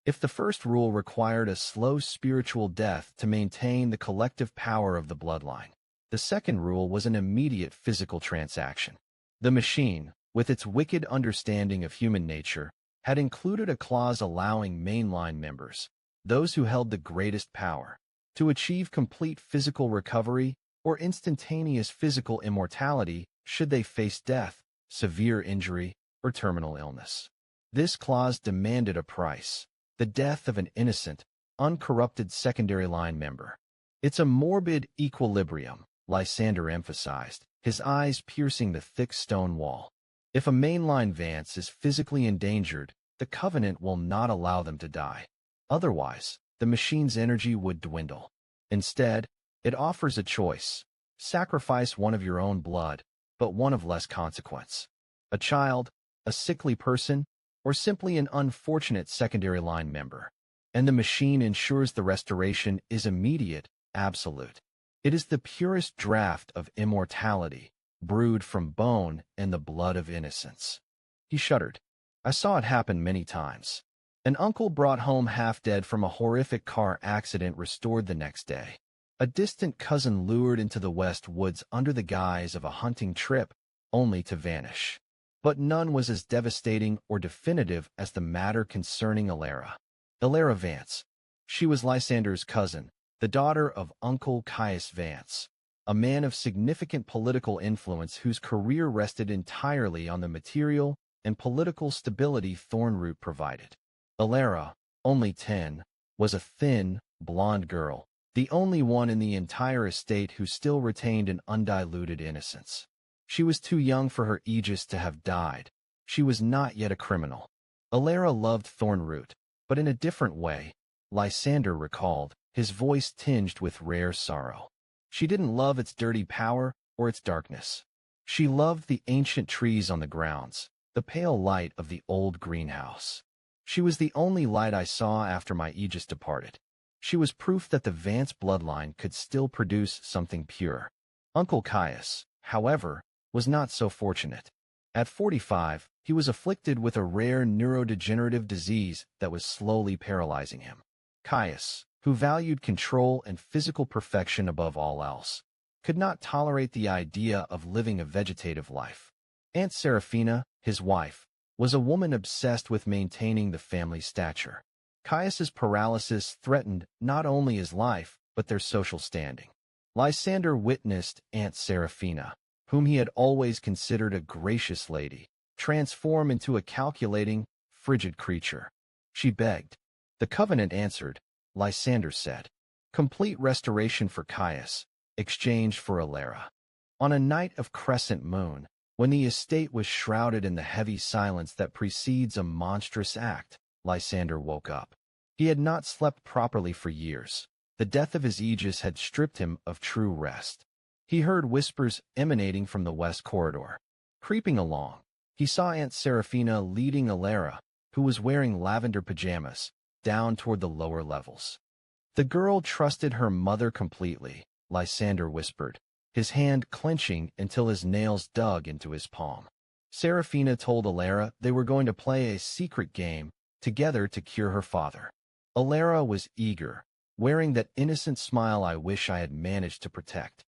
If the first rule required a slow spiritual death to maintain the collective power of the bloodline, the second rule was an immediate physical transaction. The machine, with its wicked understanding of human nature, had included a clause allowing mainline members, those who held the greatest power, to achieve complete physical recovery or instantaneous physical immortality should they face death, severe injury, or terminal illness. This clause demanded a price, the death of an innocent, uncorrupted secondary line member. It's a morbid equilibrium, Lysander emphasized, his eyes piercing the thick stone wall. If a mainline Vance is physically endangered, the Covenant will not allow them to die. Otherwise, the machine's energy would dwindle. Instead, it offers a choice. Sacrifice one of your own blood, but one of less consequence. A child, a sickly person, or simply an unfortunate secondary line member. And the machine ensures the restoration is immediate, absolute. It is the purest draught of immortality, brewed from bone and the blood of innocence. He shuddered. I saw it happen many times. An uncle brought home half-dead from a horrific car accident restored the next day. A distant cousin lured into the West Woods under the guise of a hunting trip, only to vanish. But none was as devastating or definitive as the matter concerning Lysander Vance. She was Lysander's cousin, the daughter of Uncle Caius Vance, a man of significant political influence whose career rested entirely on the material and political stability Thorne-Root provided. Lysander, only 10, was a thin, blonde girl, the only one in the entire estate who still retained an undiluted innocence. She was too young for her aegis to have died. She was not yet a criminal. Lysander loved Thorne-Root, but in a different way, Lysander recalled, his voice tinged with rare sorrow. She didn't love its dirty power or its darkness. She loved the ancient trees on the grounds, the pale light of the old greenhouse. She was the only light I saw after my aegis departed. She was proof that the Vance bloodline could still produce something pure. Uncle Caius, however, was not so fortunate. At 45, he was afflicted with a rare neurodegenerative disease that was slowly paralyzing him. Caius, who valued control and physical perfection above all else, could not tolerate the idea of living a vegetative life. Aunt Seraphina, his wife, was a woman obsessed with maintaining the family stature. Caius's paralysis threatened not only his life, but their social standing. Lysander witnessed Aunt Seraphina, whom he had always considered a gracious lady, transform into a calculating, frigid creature. She begged. The covenant answered, Lysander said. Complete restoration for Caius, exchanged for Lysander. On a night of crescent moon, when the estate was shrouded in the heavy silence that precedes a monstrous act, Lysander woke up. He had not slept properly for years. The death of his aegis had stripped him of true rest. He heard whispers emanating from the west corridor. Creeping along, he saw Aunt Seraphina leading Lysander, who was wearing lavender pajamas, down toward the lower levels. The girl trusted her mother completely, Lysander whispered, his hand clenching until his nails dug into his palm. Seraphina told Lysander they were going to play a secret game together to cure her father. Lysander was eager, wearing that innocent smile I wish I had managed to protect.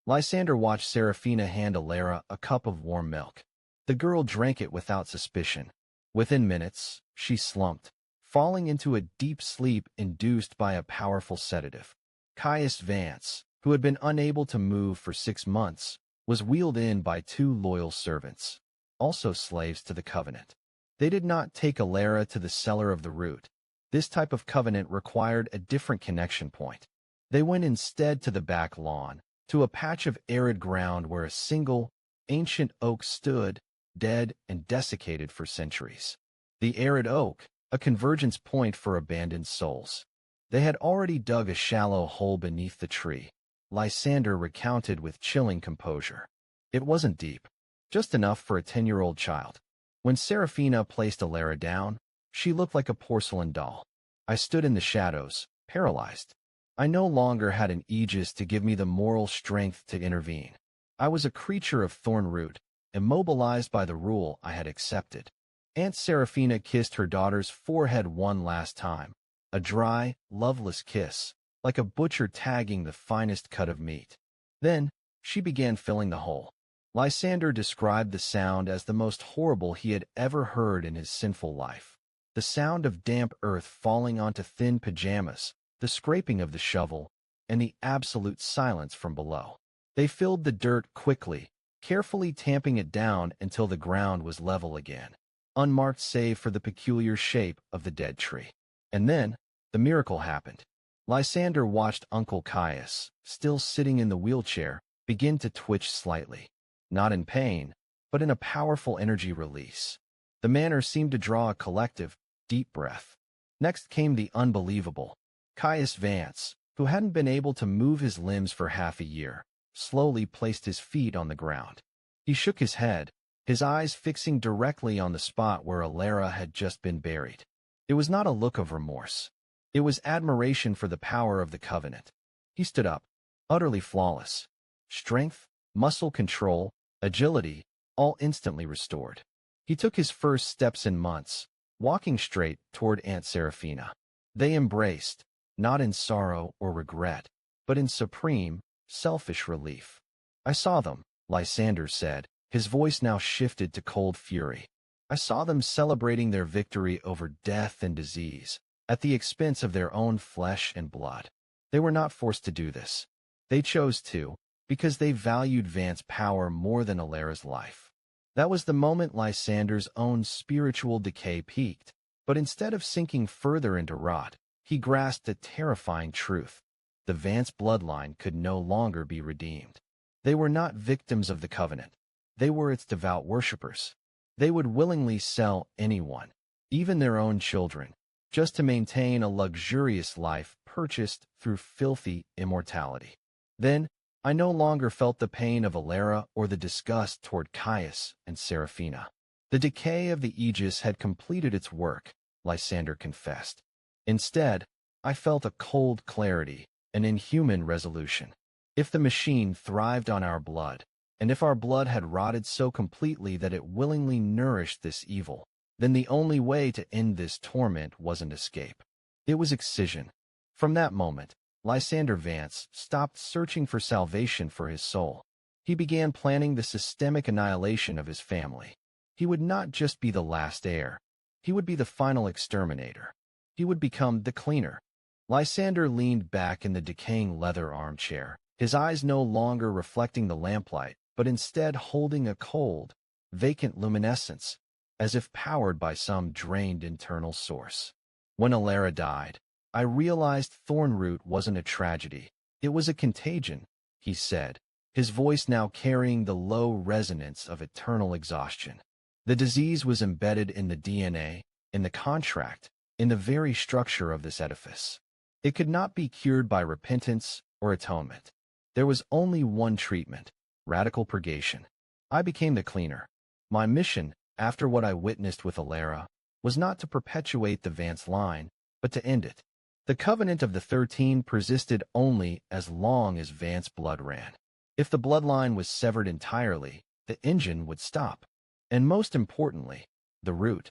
Lysander watched Seraphina hand Lysander a cup of warm milk. The girl drank it without suspicion. Within minutes, she slumped, falling into a deep sleep induced by a powerful sedative. Caius Vance, who had been unable to move for 6 months, was wheeled in by 2 loyal servants, also slaves to the covenant. They did not take Lysander to the cellar of the root. This type of covenant required a different connection point. They went instead to the back lawn, to a patch of arid ground where a single, ancient oak stood, dead and desiccated for centuries. The arid oak, a convergence point for abandoned souls. They had already dug a shallow hole beneath the tree, Lysander recounted with chilling composure. It wasn't deep, just enough for a 10-year-old child. When Seraphina placed Lysander down, she looked like a porcelain doll. I stood in the shadows, paralyzed. I no longer had an aegis to give me the moral strength to intervene. I was a creature of Thorne-Root, immobilized by the rule I had accepted. Aunt Seraphina kissed her daughter's forehead one last time, a dry, loveless kiss, like a butcher tagging the finest cut of meat. Then, she began filling the hole. Lysander described the sound as the most horrible he had ever heard in his sinful life. The sound of damp earth falling onto thin pajamas, the scraping of the shovel, and the absolute silence from below. They filled the dirt quickly, carefully tamping it down until the ground was level again, unmarked save for the peculiar shape of the dead tree. And then, the miracle happened. Lysander watched Uncle Caius, still sitting in the wheelchair, begin to twitch slightly. Not in pain, but in a powerful energy release. The manor seemed to draw a collective, deep breath. Next came the unbelievable. Caius Vance, who hadn't been able to move his limbs for half a year, slowly placed his feet on the ground. He shook his head, his eyes fixing directly on the spot where Lysander had just been buried. It was not a look of remorse. It was admiration for the power of the covenant. He stood up. utterly flawless. Strength, muscle control, agility, all instantly restored. He took his first steps in months, walking straight toward Aunt Seraphina. They embraced, not in sorrow or regret, but in supreme, selfish relief. "I saw them," Lysander said, his voice now shifted to cold fury. "I saw them celebrating their victory over death and disease, at the expense of their own flesh and blood. They were not forced to do this. They chose to, because they valued Vance's power more than Alara's life." That was the moment Lysander's own spiritual decay peaked, but instead of sinking further into rot, he grasped a terrifying truth. The Vance bloodline could no longer be redeemed. They were not victims of the Covenant. They were its devout worshippers. They would willingly sell anyone, even their own children, just to maintain a luxurious life purchased through filthy immortality. Then, I no longer felt the pain of Alara or the disgust toward Caius and Seraphina. The decay of the Aegis had completed its work, Lysander confessed. Instead, I felt a cold clarity, an inhuman resolution. If the machine thrived on our blood, and if our blood had rotted so completely that it willingly nourished this evil, then the only way to end this torment wasn't escape. It was excision. From that moment, Lysander Vance stopped searching for salvation for his soul. He began planning the systemic annihilation of his family. He would not just be the last heir. He would be the final exterminator. He would become the cleaner. Lysander leaned back in the decaying leather armchair, his eyes no longer reflecting the lamplight, but instead holding a cold, vacant luminescence, as if powered by some drained internal source. When Alara died, I realized Thorne-Root wasn't a tragedy. It was a contagion, he said, his voice now carrying the low resonance of eternal exhaustion. The disease was embedded in the DNA, in the contract, in the very structure of this edifice. It could not be cured by repentance or atonement. There was only one treatment: radical purgation. I became the cleaner. My mission, after what I witnessed with Alara, was not to perpetuate the Vance line, but to end it. The Covenant of the 13 persisted only as long as Vance blood ran. If the bloodline was severed entirely, the engine would stop. And most importantly, the root,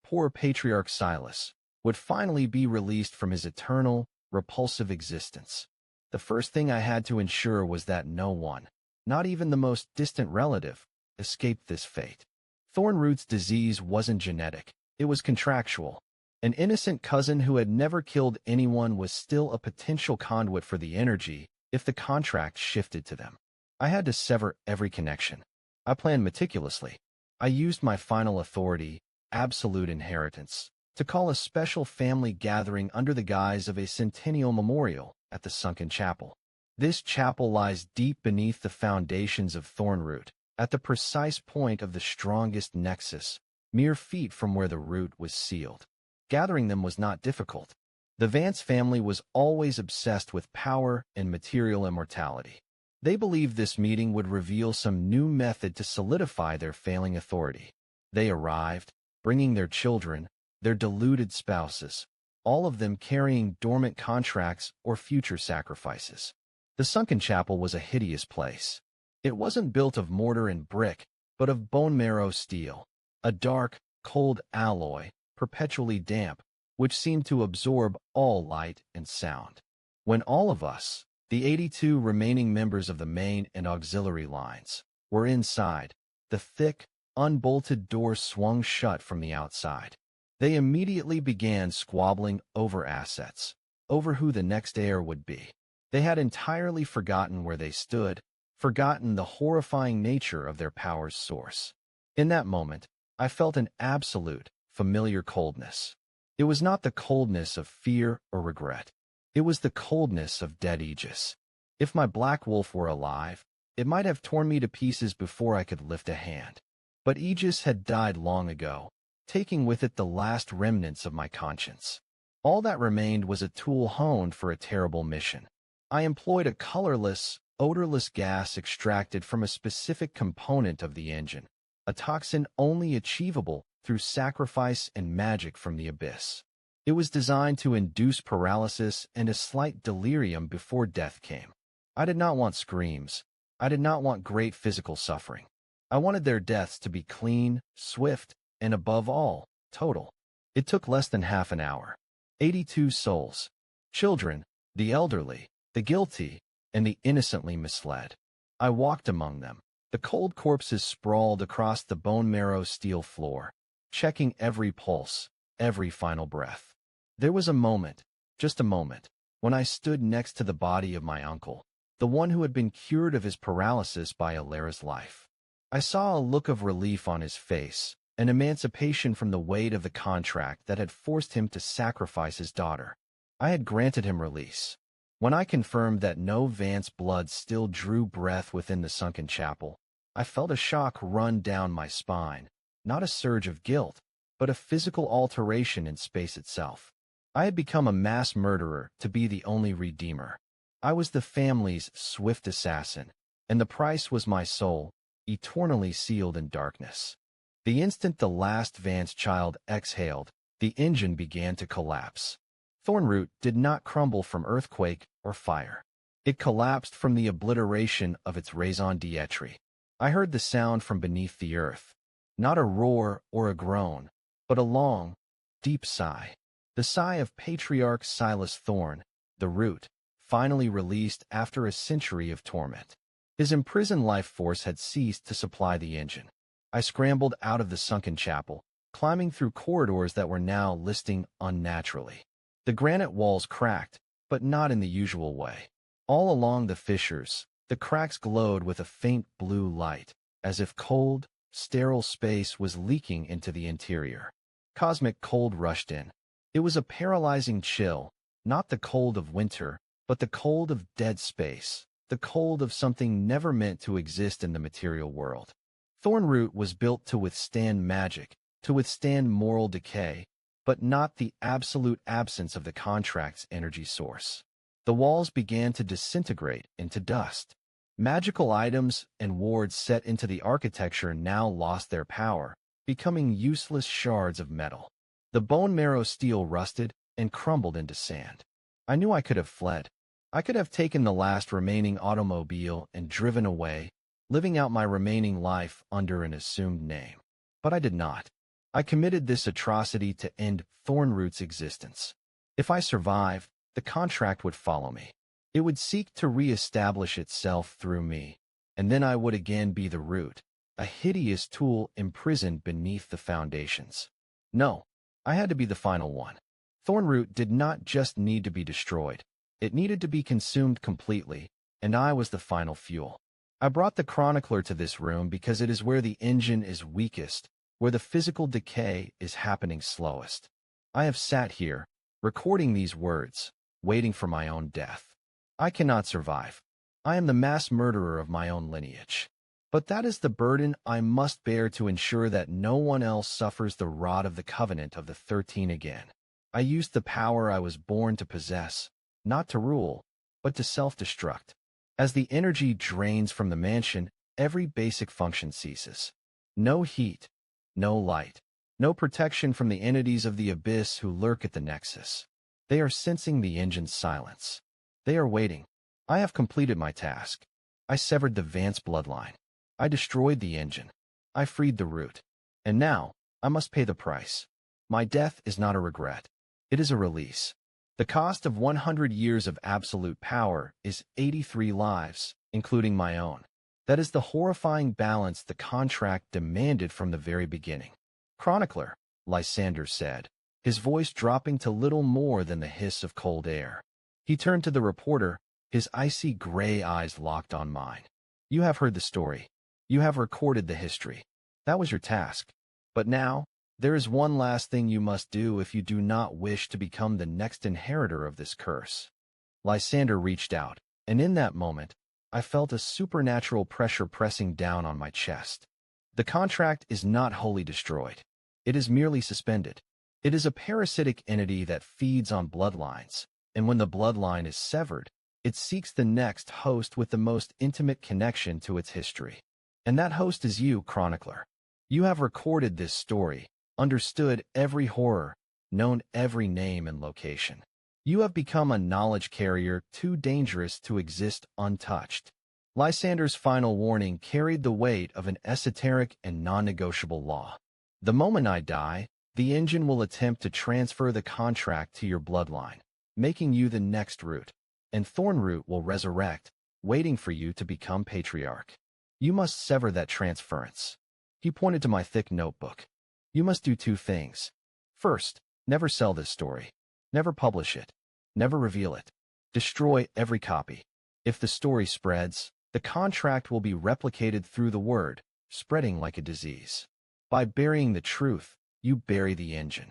poor Patriarch Silas, would finally be released from his eternal, repulsive existence. The first thing I had to ensure was that no one, not even the most distant relative, escaped this fate. Thorne-Root's disease wasn't genetic, it was contractual. An innocent cousin who had never killed anyone was still a potential conduit for the energy if the contract shifted to them. I had to sever every connection. I planned meticulously. I used my final authority, absolute inheritance, to call a special family gathering under the guise of a centennial memorial at the sunken chapel. This chapel lies deep beneath the foundations of Thorne-Root, at the precise point of the strongest nexus, mere feet from where the root was sealed. Gathering them was not difficult. The Vance family was always obsessed with power and material immortality. They believed this meeting would reveal some new method to solidify their failing authority. They arrived, bringing their children, their deluded spouses, all of them carrying dormant contracts or future sacrifices. The sunken chapel was a hideous place. It wasn't built of mortar and brick, but of bone marrow steel, a dark, cold alloy, perpetually damp, which seemed to absorb all light and sound. When all of us, the 82 remaining members of the main and auxiliary lines, were inside, the thick, unbolted door swung shut from the outside. They immediately began squabbling over assets, over who the next heir would be. They had entirely forgotten where they stood, forgotten the horrifying nature of their power's source. In that moment, I felt an absolute, familiar coldness. It was not the coldness of fear or regret. It was the coldness of dead Aegis. If my black wolf were alive, it might have torn me to pieces before I could lift a hand. But Aegis had died long ago, taking with it the last remnants of my conscience. All that remained was a tool honed for a terrible mission. I employed a colorless, odorless gas extracted from a specific component of the engine, a toxin only achievable through sacrifice and magic from the abyss. It was designed to induce paralysis and a slight delirium before death came. I did not want screams. I did not want great physical suffering. I wanted their deaths to be clean, swift, and above all, total. It took less than half an hour. 82 souls. Children, the elderly, the guilty, and the innocently misled. I walked among them. The cold corpses sprawled across the bone marrow steel floor, checking every pulse, every final breath. There was a moment, just a moment, when I stood next to the body of my uncle, the one who had been cured of his paralysis by Alara's life. I saw a look of relief on his face, an emancipation from the weight of the contract that had forced him to sacrifice his daughter. I had granted him release. When I confirmed that no Vance blood still drew breath within the sunken chapel, I felt a shock run down my spine, not a surge of guilt, but a physical alteration in space itself. I had become a mass murderer to be the only redeemer. I was the family's swift assassin, and the price was my soul, eternally sealed in darkness. The instant the last Vance child exhaled, the engine began to collapse. Thorne-Root did not crumble from earthquake or fire. It collapsed from the obliteration of its raison d'etre. I heard the sound from beneath the earth, not a roar or a groan, but a long, deep sigh. The sigh of Patriarch Silas Thorne, the Root, finally released after a century of torment. His imprisoned life force had ceased to supply the engine. I scrambled out of the sunken chapel, climbing through corridors that were now listing unnaturally. The granite walls cracked, but not in the usual way. All along the fissures, the cracks glowed with a faint blue light, as if cold, sterile space was leaking into the interior. Cosmic cold rushed in. It was a paralyzing chill, not the cold of winter, but the cold of dead space, the cold of something never meant to exist in the material world. Thorne-Root was built to withstand magic, to withstand moral decay, but not the absolute absence of the contract's energy source. The walls began to disintegrate into dust. Magical items and wards set into the architecture now lost their power, becoming useless shards of metal. The bone marrow steel rusted and crumbled into sand. I knew I could have fled. I could have taken the last remaining automobile and driven away, living out my remaining life under an assumed name. But I did not. I committed this atrocity to end Thorne-Root's existence. If I survived, the contract would follow me. It would seek to re-establish itself through me, and then I would again be the Root, a hideous tool imprisoned beneath the foundations. No, I had to be the final one. Thorne-Root did not just need to be destroyed. It needed to be consumed completely, and I was the final fuel. I brought the chronicler to this room because it is where the engine is weakest, where the physical decay is happening slowest. I have sat here, recording these words, waiting for my own death. I cannot survive. I am the mass murderer of my own lineage. But that is the burden I must bear to ensure that no one else suffers the rod of the covenant of the 13 again. I used the power I was born to possess, not to rule, but to self-destruct. As the energy drains from the mansion, every basic function ceases. No heat, no light, no protection from the entities of the abyss who lurk at the nexus. They are sensing the engine's silence. They are waiting. I have completed my task. I severed the Vance bloodline. I destroyed the engine. I freed the Root. And now, I must pay the price. My death is not a regret. It is a release. The cost of 100 years of absolute power is 83 lives, including my own. That is the horrifying balance the contract demanded from the very beginning. Chronicler, Lysander said, his voice dropping to little more than the hiss of cold air. He turned to the reporter, his icy gray eyes locked on mine. You have heard the story. You have recorded the history. That was your task. But now, there is one last thing you must do if you do not wish to become the next inheritor of this curse. Lysander reached out, and in that moment, I felt a supernatural pressure pressing down on my chest. The contract is not wholly destroyed. It is merely suspended. It is a parasitic entity that feeds on bloodlines, and when the bloodline is severed, it seeks the next host with the most intimate connection to its history. And that host is you, chronicler. You have recorded this story, understood every horror, known every name and location. You have become a knowledge carrier too dangerous to exist untouched. Lysander's final warning carried the weight of an esoteric and non-negotiable law. The moment I die, the engine will attempt to transfer the contract to your bloodline, making you the next root, and Thorne-Root will resurrect, waiting for you to become patriarch. You must sever that transference. He pointed to my thick notebook. You must do two things. First, never sell this story. Never publish it. Never reveal it. Destroy every copy. If the story spreads, the contract will be replicated through the word, spreading like a disease. By burying the truth, you bury the engine.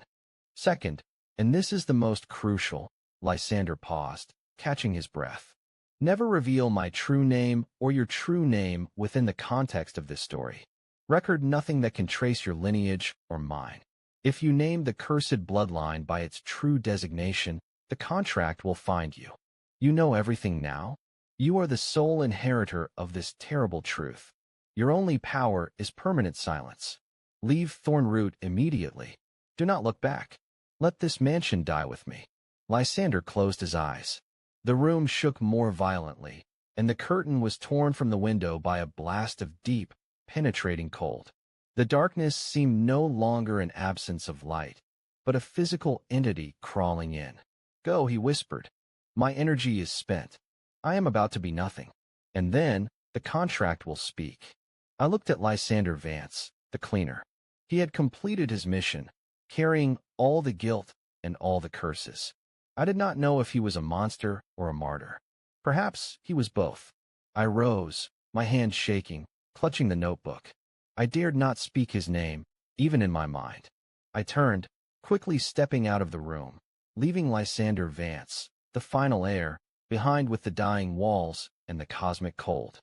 Second, and this is the most crucial, Lysander paused, catching his breath. Never reveal my true name or your true name within the context of this story. Record nothing that can trace your lineage or mine. If you name the cursed bloodline by its true designation, the contract will find you. You know everything now? You are the sole inheritor of this terrible truth. Your only power is permanent silence. Leave Thorne-Root immediately. Do not look back. Let this mansion die with me. Lysander closed his eyes. The room shook more violently, and the curtain was torn from the window by a blast of deep, penetrating cold. The darkness seemed no longer an absence of light, but a physical entity crawling in. Go, he whispered. My energy is spent. I am about to be nothing. And then, the contract will speak. I looked at Lysander Vance, the cleaner. He had completed his mission, carrying all the guilt and all the curses. I did not know if he was a monster or a martyr. Perhaps he was both. I rose, my hand shaking, clutching the notebook. I dared not speak his name, even in my mind. I turned, quickly stepping out of the room, leaving Lysander Vance, the final heir, behind with the dying walls and the cosmic cold.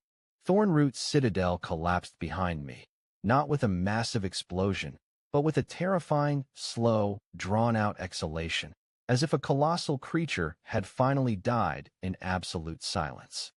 Thorne-Root Citadel collapsed behind me, not with a massive explosion, but with a terrifying, slow, drawn-out exhalation, as if a colossal creature had finally died in absolute silence.